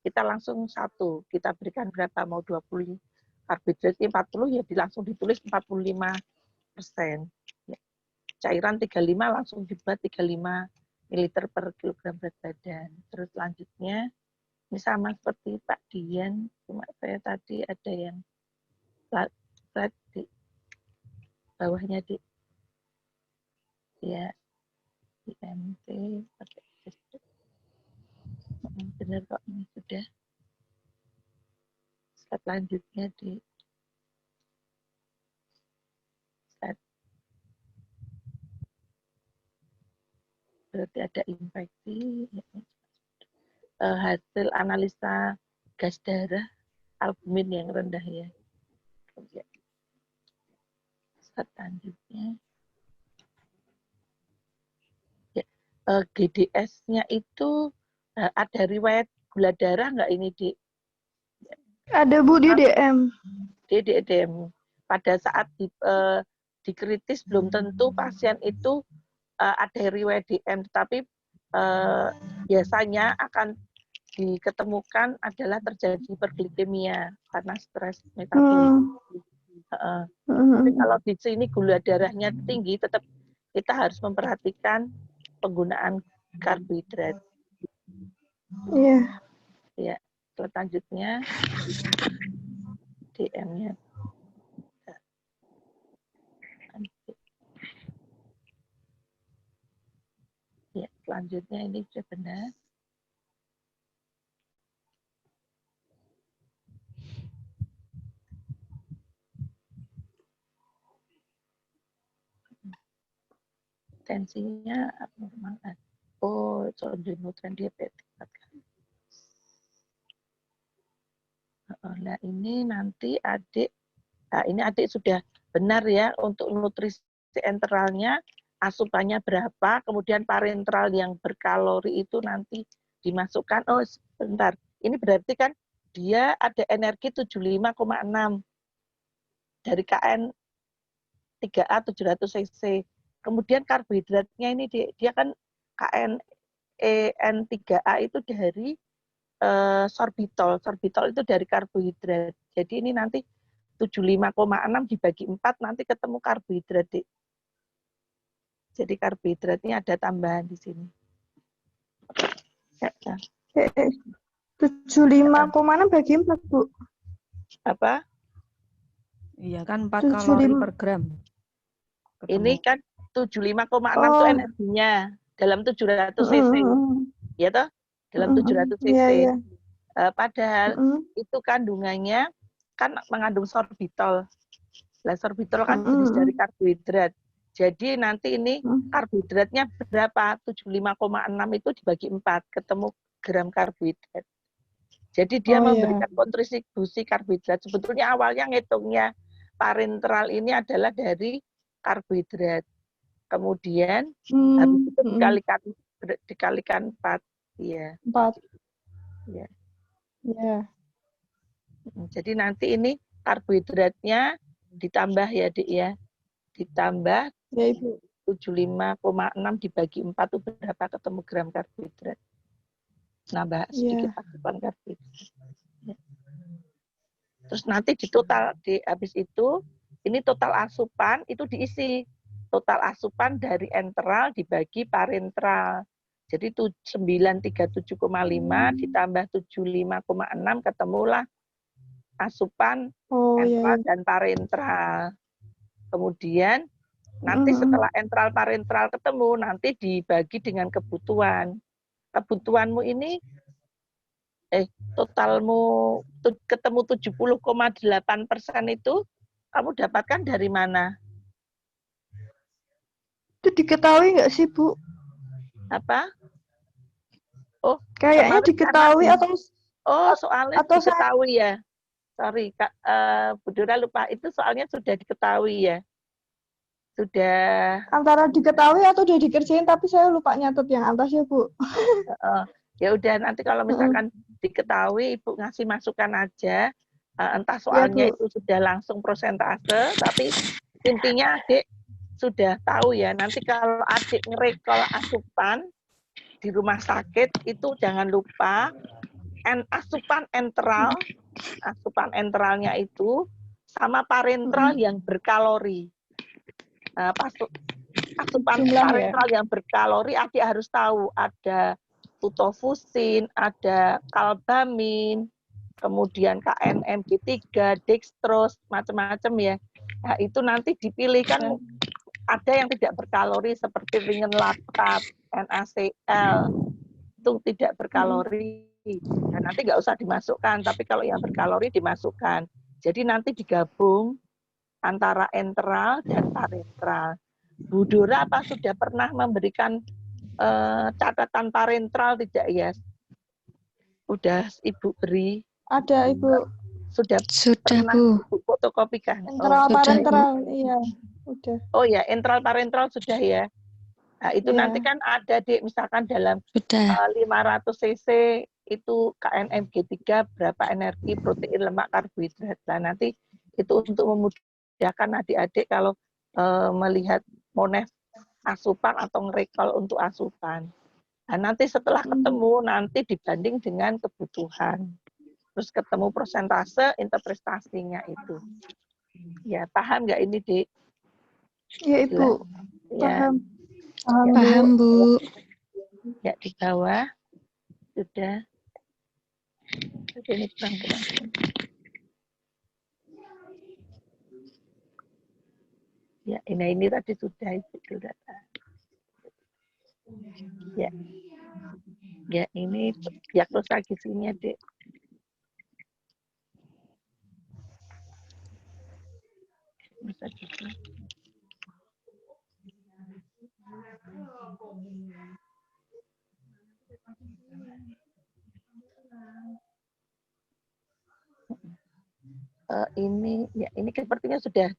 kita langsung satu, kita berikan berapa, mau 20, karbohidratnya 40, ya langsung ditulis 45%. Ya. Cairan 35 langsung dibuat 35 ml per kilogram berat badan. Terus selanjutnya, ini sama seperti Pak Dian, cuma saya tadi ada yang flat di bawahnya di ya di MT pakai benar kok, ini sudah. Selanjutnya di berarti ada infeksi, hasil analisa gas darah, albumin yang rendah ya. Selanjutnya ya, GDS-nya itu Ada riwayat gula darah nggak ini, Dik? Ada Bu di DM. Di DM. Pada saat dikritis belum tentu pasien itu ada riwayat DM, tetapi biasanya akan diketemukan adalah terjadi hiperglikemia karena stres metabolik. Tapi kalau di sini gula darahnya tinggi, tetap kita harus memperhatikan penggunaan karbohidrat. Iya. Ya, selanjutnya DM-nya. Ya, selanjutnya ini sudah benar. Tensinya abnormal. Oh, nutrien diabetes. Nah, ini nanti adik, nah ini adik sudah benar ya untuk nutrisi enteralnya, asupannya berapa, kemudian parentral yang berkalori itu nanti dimasukkan. Oh, sebentar. Ini berarti kan dia ada energi 75,6 dari KN 3A 700 cc. Kemudian karbohidratnya ini dia kan KNEN 3A itu dari sorbitol. Sorbitol itu dari karbohidrat. Jadi ini nanti 75,6 dibagi 4 nanti ketemu karbohidrat, Dik. Jadi karbohidratnya ada tambahan di sini. Ya. 75,6 bagi 4, Bu. Apa? Iya kan 4 kalori per gram. Ini kan 75,6 itu energinya dalam 700 cc. Ya toh? Dalam 700 cc. Iya. Padahal itu kandungannya kan mengandung sorbitol. Nah, sorbitol kan jenis dari karbohidrat. Jadi nanti ini karbohidratnya berapa? 75,6 itu dibagi 4, ketemu gram karbohidrat. Jadi dia memberikan kontribusi karbohidrat. Sebetulnya awalnya ngitungnya parentral ini adalah dari karbohidrat. Kemudian habis itu dikalikan 4. Iya. 4. Iya. Iya. Jadi nanti ini karbohidratnya ditambah ya, Dik ya. Ditambah ya, Ibu. 75,6 dibagi 4 itu berapa ketemu gram karbohidrat. Nambah sedikit asupan karbohidrat. Ya. Terus nanti di total, habis itu, ini total asupan itu diisi. Total asupan dari enteral dibagi parentral. Jadi 937,5 ditambah 75,6 ketemulah asupan enteral dan parentral. Kemudian nanti setelah enteral parentral ketemu, nanti dibagi dengan kebutuhan. Kebutuhanmu ini totalmu ketemu 70,8% itu kamu dapatkan dari mana? Itu diketahui nggak sih, Bu? Apa? Oh, kayaknya diketahui atau soalnya diketahui ya. Sorry, Kak, Bu Dora lupa. Itu soalnya sudah diketahui ya. Sudah. Antara diketahui atau udah dikerjain, tapi saya lupa nyatet yang atas ya, Bu. Ya udah, nanti kalau misalkan diketahui, Ibu ngasih masukan aja. Entah soalnya itu sudah langsung prosentase, tapi intinya adik sudah tahu ya. Nanti kalau adik ngerekol asupan di rumah sakit, itu jangan lupa asupan enteralnya itu sama parentral yang berkalori. Asupan parentral yang berkalori adik harus tahu ada tutofusin, ada kalbamin, kemudian KNMG3, dextrose, macam-macam ya. Nah, itu nanti dipilih kan ada yang tidak berkalori seperti ringen laktat, NaCl, itu tidak berkalori. Nah, nanti nggak usah dimasukkan, tapi kalau yang berkalori dimasukkan. Jadi nanti digabung antara enteral dan parentral. Bu Dora apa sudah pernah memberikan catatan parentral tidak ya? Udah Ibu beri? Ada, Ibu. Sudah pernah Bu. Ibu fotokopikan? Enteral parentral, iya. Udah. Oh ya, enteral parentral sudah ya. Nah, itu nanti kan ada Dik, misalkan dalam Sudah. 500 cc itu KNMG3 berapa energi, protein, lemak, karbohidrat. Nah, nanti itu untuk memudahkan adik-adik kalau melihat monef asupan atau ngerekol untuk asupan. Nah, nanti setelah ketemu, nanti dibanding dengan kebutuhan. Terus ketemu persentase interpretasinya itu. Ya, paham nggak ini, Dik? Ya, Ibu. Ya. Paham. Paham, Bu. Ya, di bawah. Sudah. Ini kurang-kurang. Ya, ini tadi sudah itu data. Ya. Ya, ini diagnosa gizinya, Dek. Bisa juga. Ini sepertinya sudah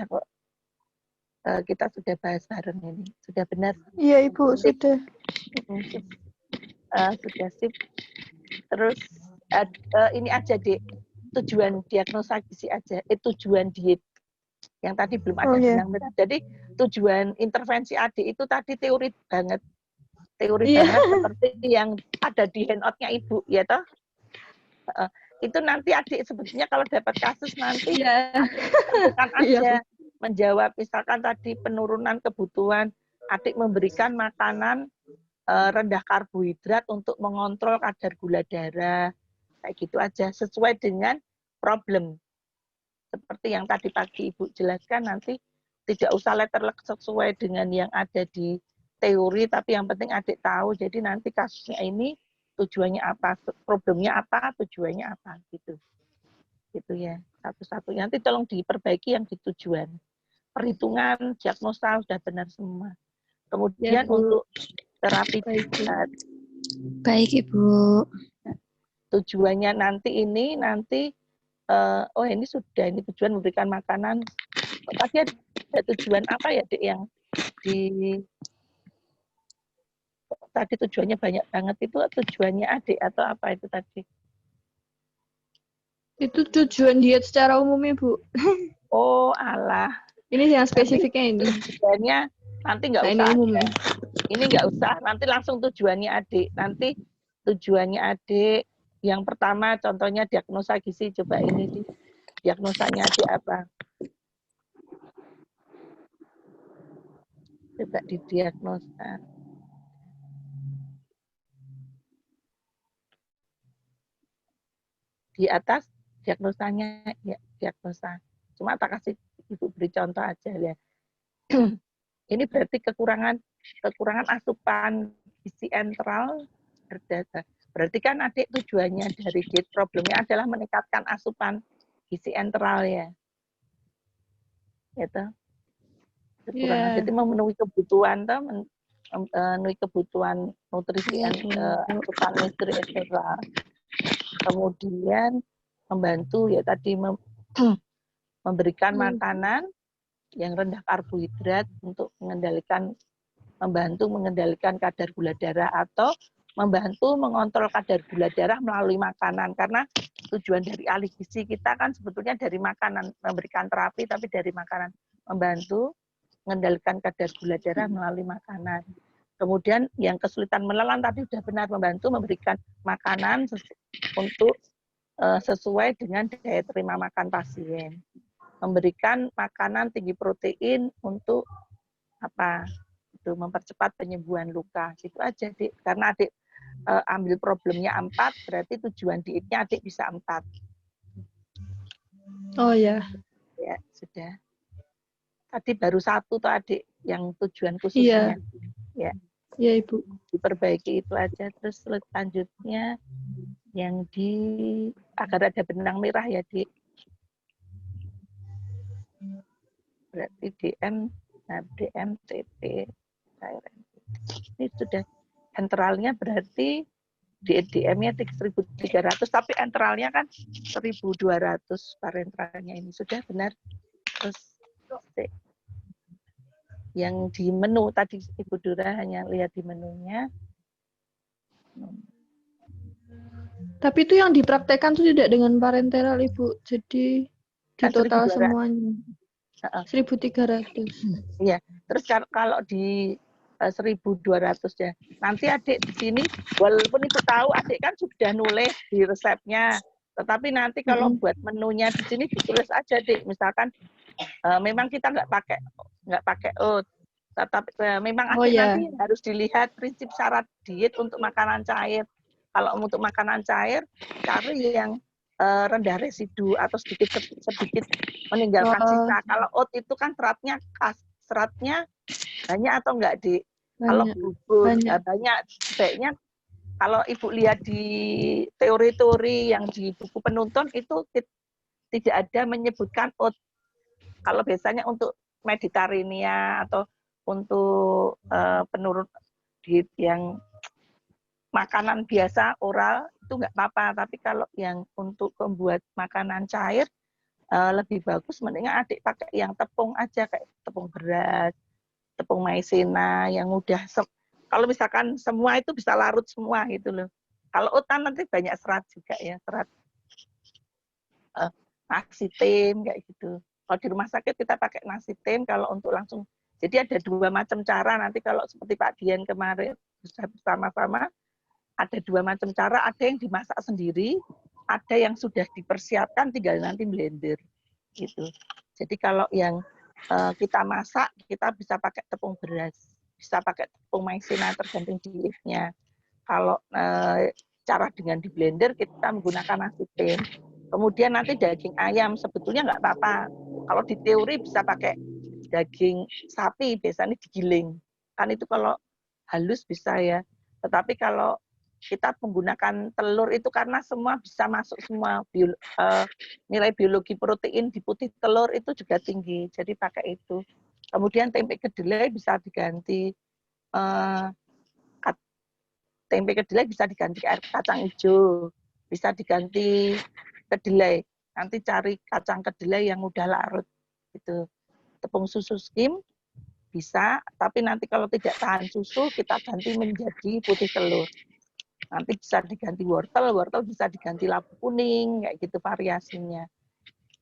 kok kita sudah bahas bareng ini. Sudah benar? Iya, Ibu, sudah. Sudah sip. Terus ini aja, Dek. Tujuan diagnosa gizi aja. Tujuan diet. Yang tadi belum ada benang merah. Jadi tujuan intervensi adik itu tadi teori banget. Teori banget seperti yang ada di handout-nya Ibu, ya toh? Itu nanti adik sebetulnya kalau dapat kasus nanti bukan aja menjawab misalkan tadi penurunan kebutuhan, adik memberikan makanan rendah karbohidrat untuk mengontrol kadar gula darah, kayak gitu aja sesuai dengan problem. Seperti yang tadi pagi Ibu jelaskan, nanti tidak usah letterlek sesuai dengan yang ada di teori, tapi yang penting adik tahu. Jadi nanti kasusnya ini tujuannya apa, problemnya apa, tujuannya apa, gitu. Gitu ya, satu-satu. Nanti tolong diperbaiki yang di tujuan. Perhitungan, diagnosa sudah benar semua. Kemudian untuk terapi diet. Baik, Ibu. Tujuannya nanti ini ini sudah, ini tujuan memberikan makanan. Tadi ada tujuan apa ya, Dek, yang tadi tujuannya banyak banget, itu tujuannya adik atau apa itu tadi? Itu tujuan diet secara umum, Ibu. Oh, alah. Ini yang spesifiknya ini. Tujuannya nanti nggak usah. Ini nggak usah, nanti langsung tujuannya adik. Nanti tujuannya adik, yang pertama contohnya diagnosa gizi, coba ini diagnosanya adik apa? Coba didiagnosa. Di atas diagnosanya, ya diagnosa. Cuma tak kasih Ibu beri contoh aja ya. Ini berarti kekurangan asupan gizi enteral berdasar. Berarti kan adik tujuannya dari diet problemnya adalah meningkatkan asupan gizi enteral ya. Gitu. Kekurangan. Jadi memenuhi kebutuhan memenuhi kebutuhan nutrisi asupan nutri enteral. Kemudian membantu ya tadi memberikan makanan yang rendah karbohidrat untuk membantu mengendalikan kadar gula darah atau membantu mengontrol kadar gula darah melalui makanan. Karena tujuan dari ahli gizi kita kan sebetulnya dari makanan, memberikan terapi tapi dari makanan, membantu mengendalikan kadar gula darah melalui makanan. Kemudian yang kesulitan menelan tadi sudah benar, membantu memberikan makanan untuk sesuai dengan daya terima makan pasien. Memberikan makanan tinggi protein untuk apa? Itu mempercepat penyembuhan luka. Itu aja, Dik. Karena adik ambil problemnya 4, berarti tujuan dietnya adik bisa 4. Oh ya. Ya, sudah. Tadi baru 1 tuh adik yang tujuan khususnya. Iya. Ya. Iya, Ibu. Diperbaiki itu aja. Terus selanjutnya yang agar ada benang merah ya, Dik. Berarti DM, TP, ini sudah enteralnya berarti DM-nya 1.300, tapi enteralnya kan 1.200 parenteralnya ini sudah benar. Terus yang di menu tadi Ibu Dura hanya lihat di menunya. Tapi itu yang dipraktekkan tuh tidak dengan parenteral, Ibu. Jadi di Kan total 1.200. semuanya. Heeh. 1.300. Iya. Terus kalau di 1.200 ya. Nanti adik di sini, walaupun Ibu tahu adik kan sudah nulis di resepnya. Tetapi nanti kalau buat menunya di sini ditulis aja, Dik. Misalkan memang kita nggak pakai oat. Tetapi memang Oh adik ya. nanti harus dilihat prinsip syarat diet untuk makanan cair. Kalau untuk makanan cair, cari yang rendah residu atau sedikit meninggalkan sisa. Kalau oat itu kan seratnya banyak atau enggak, Dik? Kalau bubur banyak, sebaiknya kalau Ibu lihat di teori-teori yang di buku penuntun itu tidak ada menyebutkan oat. Kalau biasanya untuk Mediterania atau untuk penurun diet yang makanan biasa oral itu nggak apa-apa, tapi kalau yang untuk membuat makanan cair lebih bagus mendingan adik pakai yang tepung aja, kayak tepung beras, tepung maizena yang udah kalau misalkan semua itu bisa larut semua gitu loh. Kalau oat nanti banyak serat juga ya, serat nasi tim kayak gitu. Kalau di rumah sakit kita pakai nasi tim kalau untuk langsung. Jadi ada 2 macam cara nanti kalau seperti Pak Dian kemarin bersama-sama. Ada 2 macam cara, ada yang dimasak sendiri, ada yang sudah dipersiapkan tinggal nanti blender gitu. Jadi kalau yang kita masak, kita bisa pakai tepung beras, bisa pakai tepung maizena tergantung dietnya. Kalau cara dengan di blender kita menggunakan nasi tim. Kemudian nanti daging ayam sebetulnya nggak apa-apa. Kalau di teori bisa pakai daging sapi, biasanya digiling. Kan itu kalau halus bisa ya. Tetapi kalau kita menggunakan telur itu karena semua bisa masuk semua nilai biologi protein di putih telur itu juga tinggi, jadi pakai itu. Kemudian tempe kedelai bisa diganti air kacang hijau, bisa diganti kedelai. Nanti cari kacang kedelai yang udah larut gitu. Tepung susu skim bisa, tapi nanti kalau tidak tahan susu kita ganti menjadi putih telur. Nanti bisa diganti wortel bisa diganti labu kuning, kayak gitu variasinya.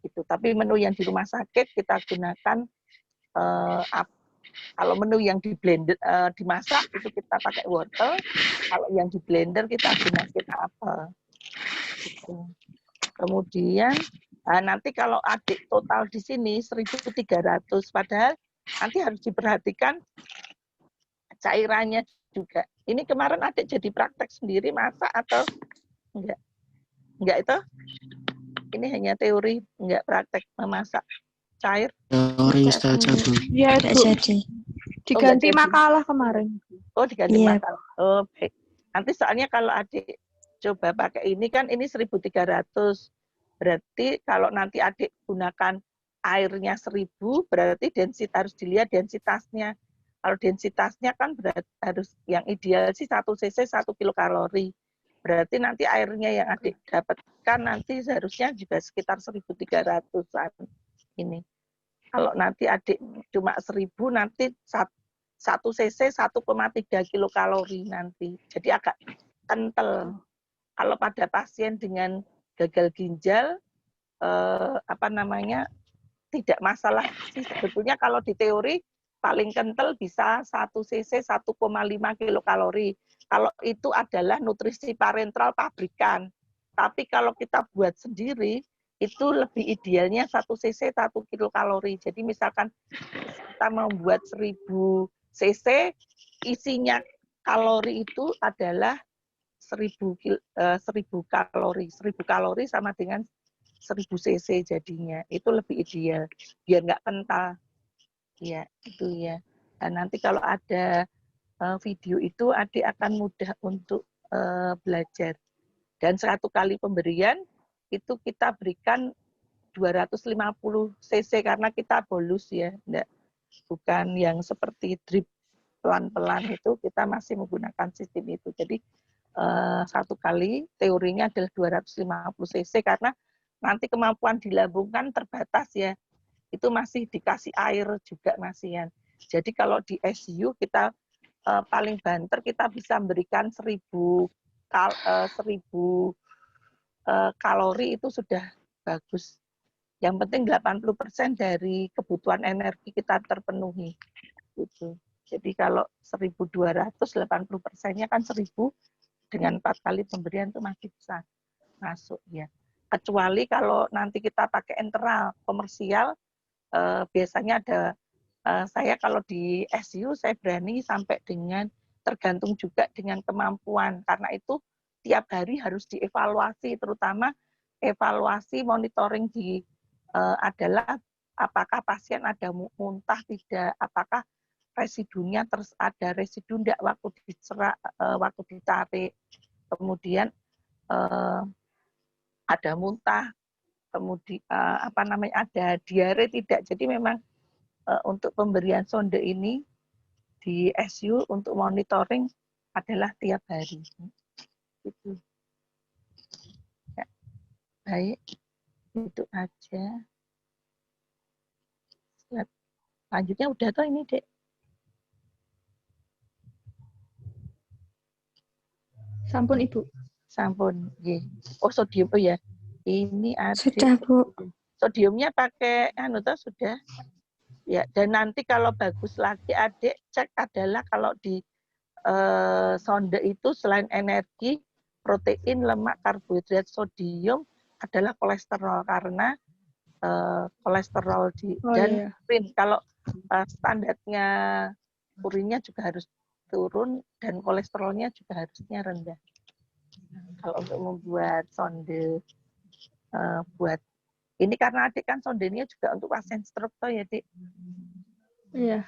Gitu. Tapi menu yang di rumah sakit kita gunakan kalau menu yang di blender dimasak itu kita pakai wortel, kalau yang di blender kita gunakan apel. Gitu. Kemudian nanti kalau adik total di sini 1.300, padahal nanti harus diperhatikan cairannya juga. Ini kemarin adik jadi praktek sendiri masak atau enggak? Enggak itu? Ini hanya teori, enggak praktek memasak cair. Teori saja, Bu. Iya, Tidak Bu. jadi. Diganti jadi. makalah kemarin. Oh, diganti Iya. makalah. Oh, baik. Nanti soalnya kalau adik coba pakai ini kan ini 1.300. Berarti kalau nanti adik gunakan airnya 1.000, berarti harus dilihat densitasnya. Kalau densitasnya kan harus yang ideal sih 1 cc 1 kilokalori. Berarti nanti airnya yang adik dapatkan nanti seharusnya juga sekitar 1.300-an ini. Kalau nanti adik cuma 1.000 nanti 1 cc 1,3 kilokalori nanti. Jadi agak kental. Kalau pada pasien dengan gagal ginjal tidak masalah sih sebetulnya. Kalau di teori paling kental bisa 1 cc 1,5 kilokalori. Kalau itu adalah nutrisi parenteral pabrikan. Tapi kalau kita buat sendiri itu lebih idealnya 1 cc 1 kilokalori. Jadi misalkan kita membuat 1.000 cc, isinya kalori itu adalah 1.000 kalori. 1.000 kalori sama dengan 1.000 cc jadinya. Itu lebih ideal, biar nggak kental. Ya, itu ya. Dan nanti kalau ada video itu, adik akan mudah untuk belajar. Dan 1 kali pemberian, itu kita berikan 250 cc, karena kita bolus ya. Bukan yang seperti drip pelan-pelan itu, kita masih menggunakan sistem itu. Jadi 1 kali teorinya adalah 250 cc, karena nanti kemampuan di lambung kan terbatas ya. Itu masih dikasih air juga masihan. Jadi kalau di SU kita paling banter kita bisa memberikan 1000 kalori itu sudah bagus. Yang penting 80% dari kebutuhan energi kita terpenuhi. Gitu. Jadi kalau 1.200, 80%-nya kan 1.000 dengan 4 kali pemberian itu masih bisa masuk ya. Kecuali kalau nanti kita pakai enteral komersial, biasanya ada saya kalau di SU saya berani sampai dengan tergantung juga dengan kemampuan, karena itu tiap hari harus dievaluasi, terutama evaluasi monitoring adalah apakah pasien ada muntah tidak, apakah residunya terus ada residu enggak waktu ditarik, kemudian ada muntah, kemudian ada diare tidak. Jadi memang untuk pemberian sonde ini di SU untuk monitoring adalah tiap hari. Itu. Ya. Baik, itu aja. Selanjutnya udah toh ini, Dek. Sampun, Ibu. Sampun, nggih. Oh, sodium oh ya. Ini ada. Sudah, Bu. Sodiumnya pakai sudah. Ya, dan nanti kalau bagus lagi Adik cek adalah kalau di sonde itu selain energi, protein, lemak, karbohidrat, sodium adalah kolesterol, karena kolesterol dan urin. Kalau standarnya urinnya juga harus turun dan kolesterolnya juga harusnya rendah. Kalau untuk membuat sonde buat ini karena Adik kan sondenya juga untuk pasien stroke toh ya, Dik. Iya.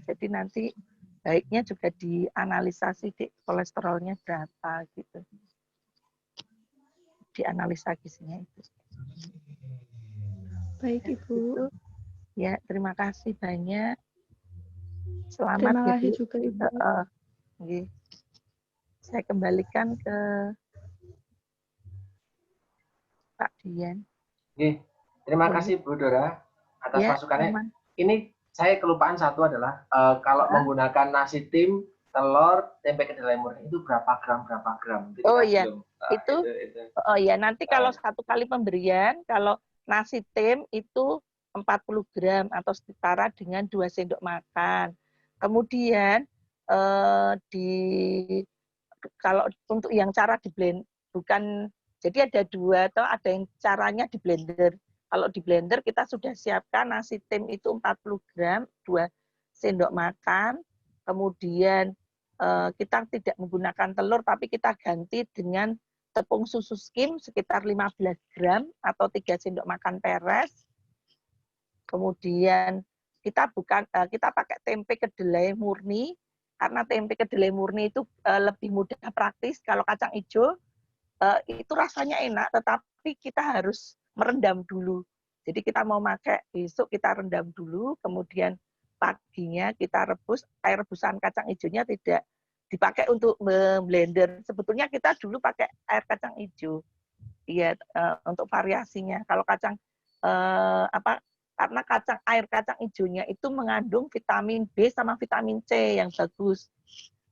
Jadi nanti baiknya juga dianalisa Dik, kolesterolnya berapa gitu. Dianalisa gizinya itu. Baik, Ibu. Itu. Ya, terima kasih banyak. Selamat. Terima kasih juga, Ibu. Saya kembalikan ke Pak Dian. Terima kasih Bu Dora atas masukannya. Teman. Ini saya kelupaan satu adalah kalau menggunakan nasi tim, telur, tempe kedelai murni itu berapa gram? Oh iya, itu. Oh iya, nanti kalau satu kali pemberian, kalau nasi tim itu 40 gram atau setara dengan 2 sendok makan. Kemudian kalau untuk yang cara di blend bukan, jadi ada dua atau ada yang caranya di blender. Kalau di blender kita sudah siapkan nasi tim itu 40 gram, 2 sendok makan. Kemudian kita tidak menggunakan telur, tapi kita ganti dengan tepung susu skim sekitar 15 gram atau 3 sendok makan peres. Kemudian kita pakai tempe kedelai murni, karena tempe kedelai murni itu lebih mudah praktis. Kalau kacang hijau itu rasanya enak, tetapi kita harus merendam dulu. Jadi kita mau pakai besok kita rendam dulu, kemudian paginya kita rebus. Air rebusan kacang hijaunya tidak dipakai untuk blender. Sebetulnya kita dulu pakai air kacang hijau, iya, untuk variasinya. Kalau kacang karena air kacang hijaunya itu mengandung vitamin B sama vitamin C yang bagus.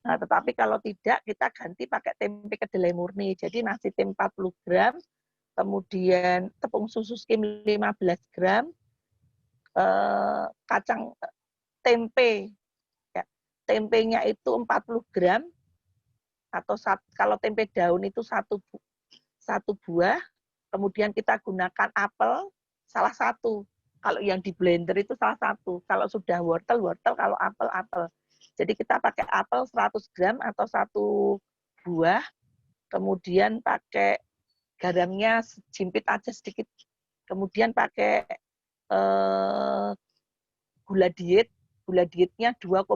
Nah, tetapi kalau tidak, kita ganti pakai tempe kedelai murni. Jadi nasi tim 40 gram, kemudian tepung susu skim 15 gram, kacang tempe, ya, tempenya itu 40 gram, atau kalau tempe daun itu satu buah, kemudian kita gunakan apel, salah satu. Kalau yang di blender itu salah satu. Kalau sudah wortel, kalau apel. Jadi kita pakai apel 100 gram atau 1 buah, kemudian pakai garamnya jimpit aja sedikit, kemudian pakai gula dietnya 2,5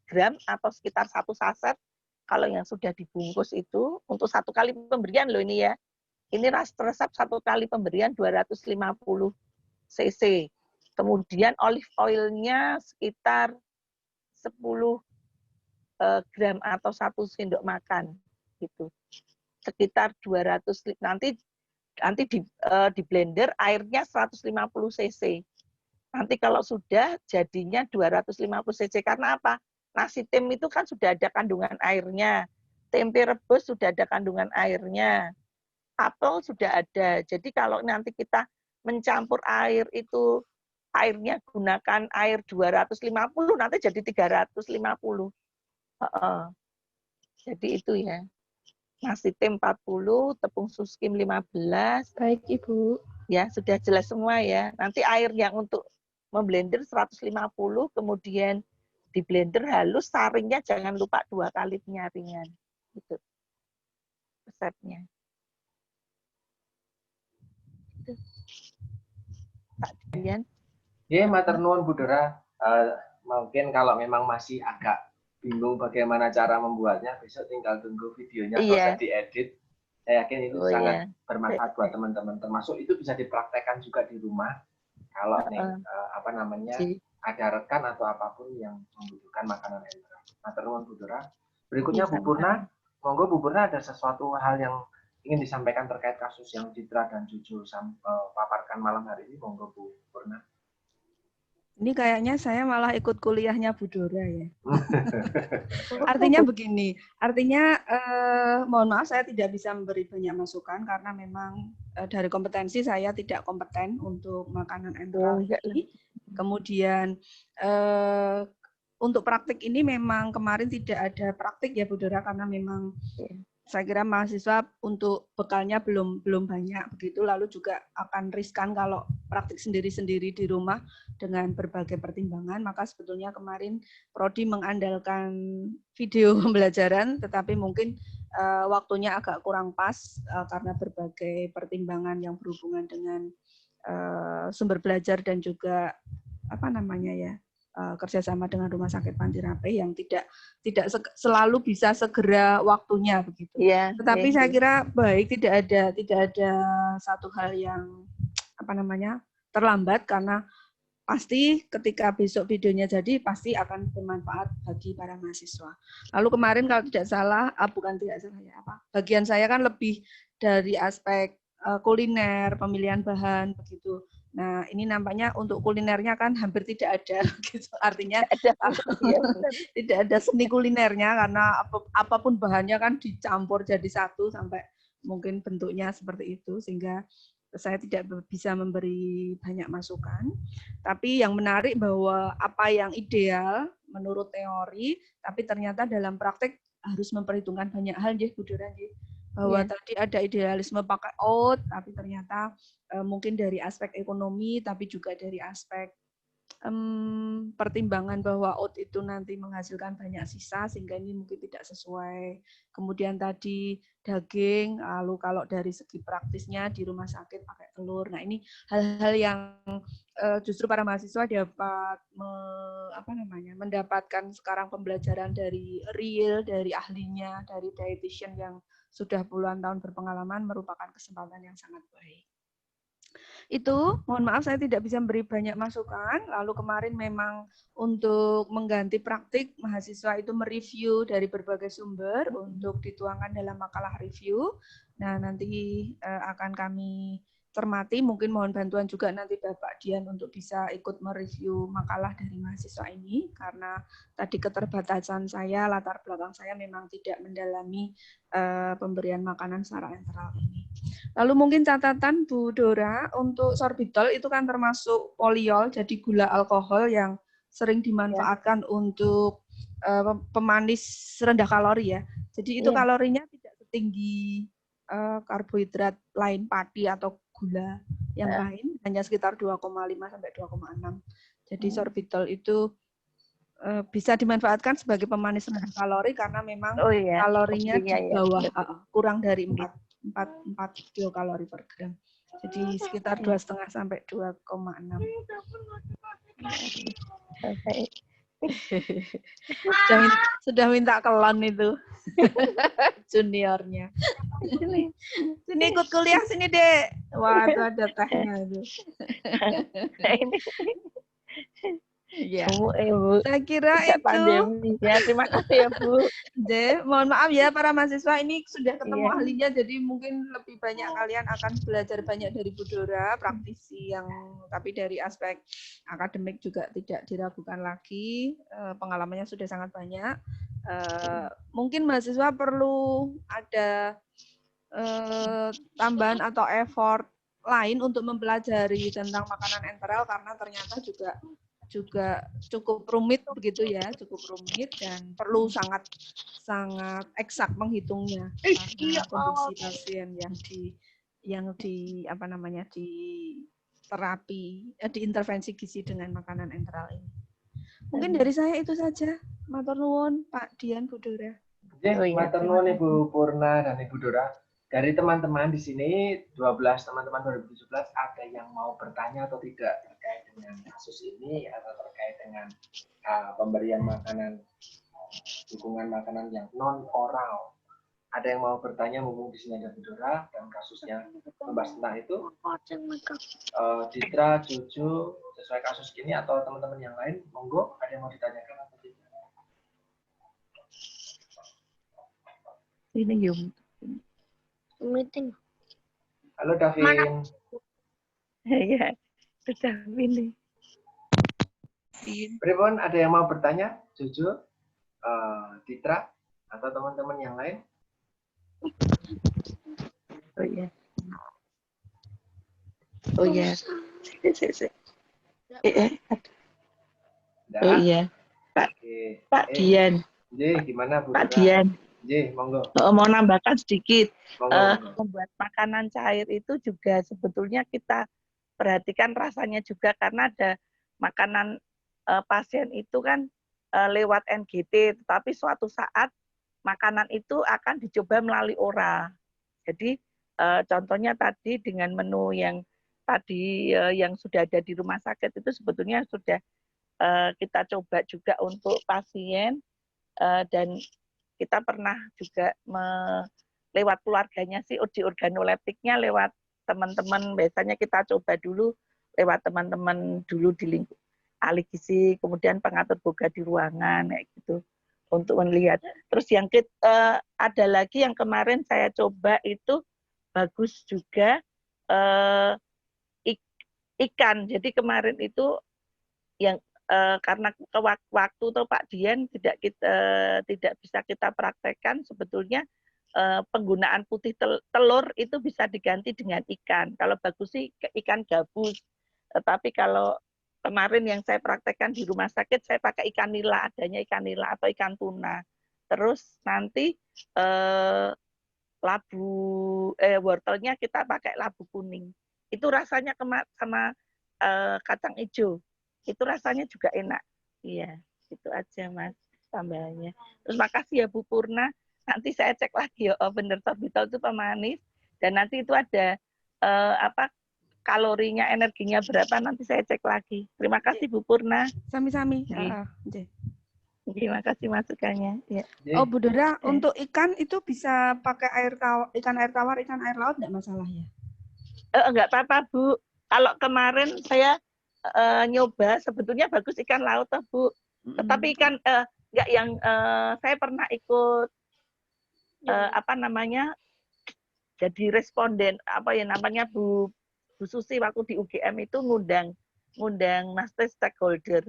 gram atau sekitar 1 saset. Kalau yang sudah dibungkus itu untuk 1 kali pemberian loh ini ya. Ini resep 1 kali pemberian 250 cc. Kemudian olive oilnya sekitar 10 gram atau 1 sendok makan gitu. Sekitar 200 nanti di blender airnya 150 cc. Nanti kalau sudah jadinya 250 cc. Karena apa? Nasi tim itu kan sudah ada kandungan airnya. Tempe rebus sudah ada kandungan airnya. Apel sudah ada. Jadi kalau nanti kita mencampur air itu, airnya gunakan air 250, nanti jadi 350. Jadi itu ya. Nasi tim 40, tepung suskim 15. Baik, Ibu. Ya, sudah jelas semua ya. Nanti air yang untuk memblender 150, kemudian di blender halus, saringnya jangan lupa 2 kali penyaringan. Itu resepnya. Itu. Pak Dian. Ya, matur nuwun Bu Dora. Mungkin kalau memang masih agak bingung bagaimana cara membuatnya, besok tinggal tunggu videonya proses diedit. Saya yakin itu sangat bermanfaat buat teman-teman. Termasuk itu bisa dipraktekkan juga di rumah. Kalau ada rekan atau apapun yang membutuhkan makanan entera. Matur nuwun Bu Dora. Berikutnya Bu Purna. Monggo Bu Purna, ada sesuatu hal yang ingin disampaikan terkait kasus yang Citra dan Jojo paparkan malam hari ini. Monggo Bu Purna. Ini kayaknya saya malah ikut kuliahnya Bu Dora ya. Artinya begini, mohon maaf saya tidak bisa memberi banyak masukan karena memang dari kompetensi saya tidak kompeten untuk makanan enteral ini. Kemudian untuk praktik ini memang kemarin tidak ada praktik ya Bu Dora karena memang saya kira mahasiswa untuk bekalnya belum banyak begitu, lalu juga akan riskan kalau praktik sendiri-sendiri di rumah dengan berbagai pertimbangan, maka sebetulnya kemarin Prodi mengandalkan video pembelajaran, tetapi mungkin waktunya agak kurang pas karena berbagai pertimbangan yang berhubungan dengan sumber belajar dan juga kerjasama dengan Rumah Sakit Panti Rapih yang tidak selalu bisa segera waktunya begitu. Ya, tetapi saya kira baik, tidak ada satu hal yang terlambat karena pasti ketika besok videonya jadi pasti akan bermanfaat bagi para mahasiswa. Lalu kemarin kalau tidak salah, bagian saya kan lebih dari aspek kuliner, pemilihan bahan begitu. Nah, ini nampaknya untuk kulinernya kan hampir tidak ada, gitu. Artinya tidak ada seni kulinernya karena apapun bahannya kan dicampur jadi satu sampai mungkin bentuknya seperti itu, sehingga saya tidak bisa memberi banyak masukan. Tapi yang menarik bahwa apa yang ideal menurut teori, tapi ternyata dalam praktek harus memperhitungkan banyak hal, Bu Dora, bahwa tadi ada idealisme pakai oat, tapi ternyata mungkin dari aspek ekonomi, tapi juga dari aspek pertimbangan bahwa oat itu nanti menghasilkan banyak sisa, sehingga ini mungkin tidak sesuai. Kemudian tadi daging, lalu kalau dari segi praktisnya di rumah sakit pakai telur. Nah, ini hal-hal yang justru para mahasiswa dapat mendapatkan sekarang pembelajaran dari real, dari ahlinya, dari dietitian yang sudah puluhan tahun berpengalaman, merupakan kesempatan yang sangat baik. Itu, mohon maaf saya tidak bisa memberi banyak masukan. Lalu kemarin memang untuk mengganti praktik, mahasiswa itu mereview dari berbagai sumber untuk dituangkan dalam makalah review. Nah, nanti akan kami cermati, mungkin mohon bantuan juga nanti Bapak Dian untuk bisa ikut mereview makalah dari mahasiswa ini, karena tadi keterbatasan saya, latar belakang saya memang tidak mendalami pemberian makanan secara enteral ini. Lalu mungkin catatan Bu Dora, untuk sorbitol itu kan termasuk poliol, jadi gula alkohol yang sering dimanfaatkan untuk pemanis rendah kalori ya. Jadi itu kalorinya tidak setinggi karbohidrat lain, padi atau gula yang lain, hanya sekitar 2,5 sampai 2,6. Jadi sorbitol itu bisa dimanfaatkan sebagai pemanis rendah kalori karena memang kalorinya di bawah kurang dari 4 kilokalori per gram. Jadi sekitar 2,5 sampai 2,6. Sudah minta kelon itu juniornya. Sini ikut kuliah sini, Dek. Wah, itu ada tehnya itu. Ya, Bu. saya kira Sejak itu. pandemi. Ya, terima kasih ya, Bu. Mohon maaf ya para mahasiswa, ini sudah ketemu Iya. ahlinya, jadi mungkin lebih banyak kalian akan belajar banyak dari Bu Dora, praktisi yang tapi dari aspek akademik juga tidak diragukan lagi, pengalamannya sudah sangat banyak. Mungkin mahasiswa perlu ada tambahan atau effort lain untuk mempelajari tentang makanan enteral karena ternyata juga cukup rumit begitu ya, cukup rumit dan perlu sangat eksak menghitungnya karena kondisi pasien yang di apa namanya di terapi diintervensi gizi dengan makanan enteral ini. Mungkin dari saya itu saja. Matur nuwun Pak Dian, Bu Dora. Matur nuwun Ibu Purna dan Ibu Dora. Dari teman-teman di sini 12 teman-teman 2017 ada yang mau bertanya atau tidak terkait dengan kasus ini atau terkait dengan pemberian makanan, dukungan makanan yang non oral. Ada yang mau bertanya mumpung di sini ada Bu Dora dan kasusnya membahas tentang itu. Ditra, Jojo, sesuai kasus ini atau teman-teman yang lain, monggo ada yang mau ditanyakan atau tidak? Ini yuk. Meeting. Halo Davin. Ya, sudah ini. Pripun, ada yang mau bertanya? Jojo, Ditra, atau teman-teman yang lain? Oh iya. Oh iya. Oh iya. Pak Dian. Gimana Bu Pak Dora? Dian. Monggo. Mau nambahkan sedikit. Monggo. Membuat makanan cair itu juga sebetulnya kita perhatikan rasanya juga karena ada makanan pasien itu kan lewat NGT, tetapi suatu saat makanan itu akan dicoba melalui oral. Jadi contohnya tadi dengan menu yang tadi yang sudah ada di rumah sakit itu sebetulnya sudah kita coba juga untuk pasien dan kita pernah juga lewat keluarganya sih uji organoleptiknya lewat teman-teman, biasanya kita coba dulu lewat teman-teman dulu di lingkup ahli gizi, kemudian pengatur boga di ruangan kayak gitu untuk melihat. Terus yang ada lagi yang kemarin saya coba itu bagus juga ikan. Jadi kemarin itu yang karena waktu tuh Pak Dian tidak bisa kita praktekkan, sebetulnya penggunaan putih telur itu bisa diganti dengan ikan. Kalau bagus sih ikan gabus. Tetapi kalau kemarin yang saya praktekkan di rumah sakit, saya pakai ikan nila, adanya ikan nila atau ikan tuna. Terus nanti wortelnya kita pakai labu kuning. Itu rasanya sama kacang hijau. Itu rasanya juga enak. Iya, itu aja Mas tambahannya. Terus makasih ya Bu Purna. Nanti saya cek lagi ya, bener sorbitol itu pemanis dan nanti itu ada kalorinya, energinya berapa, nanti saya cek lagi. Terima kasih Bu Purna. Sami-sami. Terima kasih masukannya. Ya. Oh Bu Dora, untuk ikan itu bisa pakai ikan air tawar, ikan air laut enggak masalah ya? Enggak apa-apa Bu. Kalau kemarin saya nyoba sebetulnya bagus ikan laut toh Bu. Tetapi ikan enggak yang saya pernah ikut jadi responden namanya Bu Susi waktu di UGM itu ngundang master stakeholder.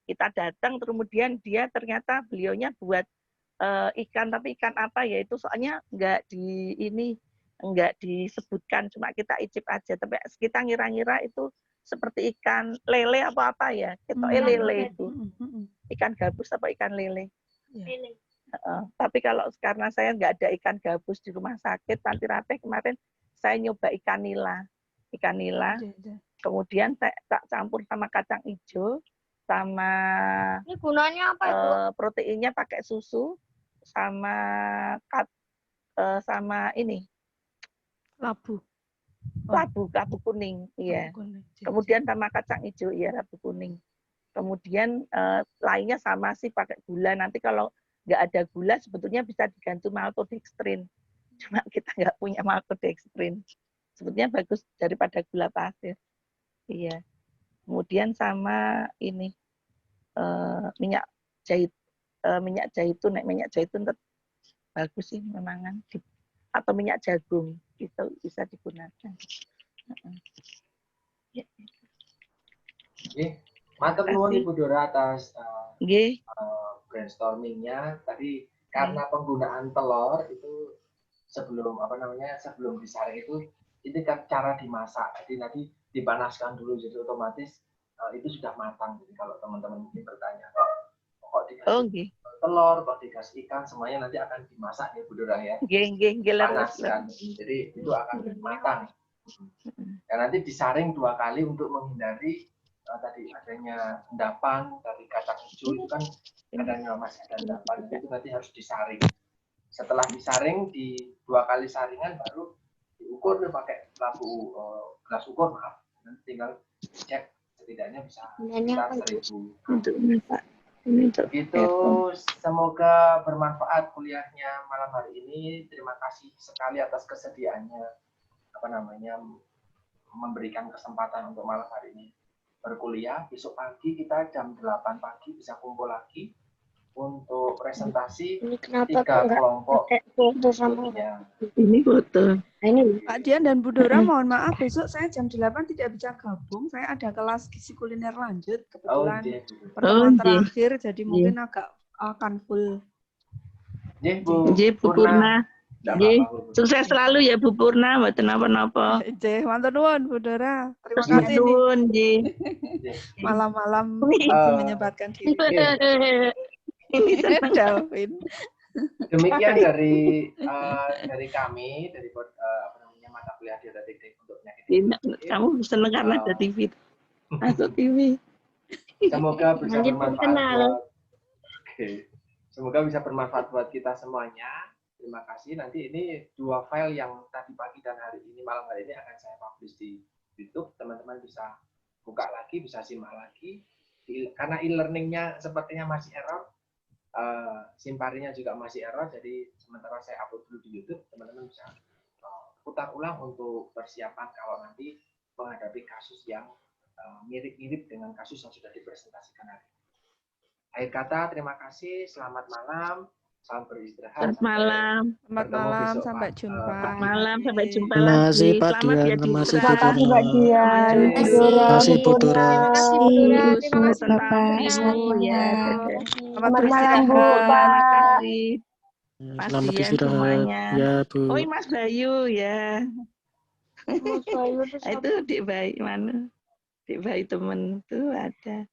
Kita datang kemudian dia ternyata beliaunya buat ikan, tapi ikan apa ya itu soalnya enggak disebutkan, cuma kita icip aja, tapi kita ngira-ngira itu seperti ikan lele apa ya, lele itu ikan gabus apa ikan lele. Lele. Tapi kalau karena saya nggak ada ikan gabus di rumah sakit Panti Rapih, kemarin saya nyoba ikan nila, kemudian tak campur sama kacang hijau, sama ini gunanya apa itu? Proteinnya pakai susu, sama ini labu kuning, iya. Kemudian sama kacang hijau, iya labu kuning. Kemudian lainnya sama sih pakai gula. Nanti kalau nggak ada gula sebetulnya bisa diganti maltodextrin. Cuma kita nggak punya maltodextrin. Sebetulnya bagus daripada gula pasir. Iya. Kemudian sama ini minyak zaitun, minyak zaitun bagus sih memang kan. Atau minyak jagung itu bisa digunakan. Ya. Matur nuwun Ibu Dora atas Nggih. brainstormingnya tadi. Karena penggunaan telur itu sebelum disaring itu kan cara dimasak. Jadi nanti dipanaskan dulu, jadi otomatis itu sudah matang. Jadi kalau teman-teman mungkin bertanya kok dikasih telur, kok dikasih ikan, semuanya nanti akan dimasak ya Bu Dora ya. Panaskan. Jadi itu akan matang. Dan nanti disaring 2 kali untuk menghindari tadi adanya endapan dari kacang hijau itu kan masih ada endapan, itu nanti harus disaring. Setelah disaring di 2 kali saringan baru diukur pakai gelas ukur, maaf. Nanti tinggal cek setidaknya bisa sekitar 1000. Itu semoga bermanfaat kuliahnya malam hari ini. Terima kasih sekali atas kesediaannya memberikan kesempatan untuk malam hari ini berkuliah. Besok pagi kita jam 8 pagi bisa kumpul lagi untuk presentasi 3 kelompok. Ini foto. Pak Dian dan Bu Dora, mohon maaf besok saya jam 8 tidak bisa gabung. Saya ada kelas gizi kuliner lanjut kebetulan pertemuan terakhir, jadi mungkin akan full. Bu Purna. Sukses selalu ya Bu Purna, mboten napa-napa. Nggih, matur nuwun Bu Dora. Terima kasih nih. Malam-malam menyempatkan diri. Dalvin. Demikian dari kami, dari mata kuliah dietetik untuk penyakit. Kamu seneng karena ada TV. Masuk TV. Semoga bisa bermanfaat semoga bisa bermanfaat buat kita semuanya. Terima kasih. Nanti ini 2 file yang tadi pagi dan malam hari ini akan saya publish di YouTube. Teman-teman bisa buka lagi, bisa simak lagi. Karena e-learningnya sepertinya masih error, simparinya juga masih error. Jadi sementara saya upload dulu di YouTube, teman-teman bisa putar ulang untuk persiapan kalau nanti menghadapi kasus yang mirip-mirip dengan kasus yang sudah dipresentasikan hari ini. Akhir kata, terima kasih. Selamat malam. Salam beristirahat. Selamat malam. Selamat malam, sampai jumpa. Selamat malam, sampai jumpa Terima lagi. kasih Pak Selamat Dian, ya terima kasih Dora. Bu Purna. Terima kasih Bu Dora. Selamat malam Bu, Terima kasih. Mas Selamat Dian istirahat semuanya. ya Bu. Oh, Mas Bayu ya. Mas Bayu Itu Dik Bayu mana? Dik Bayu temen tuh ada.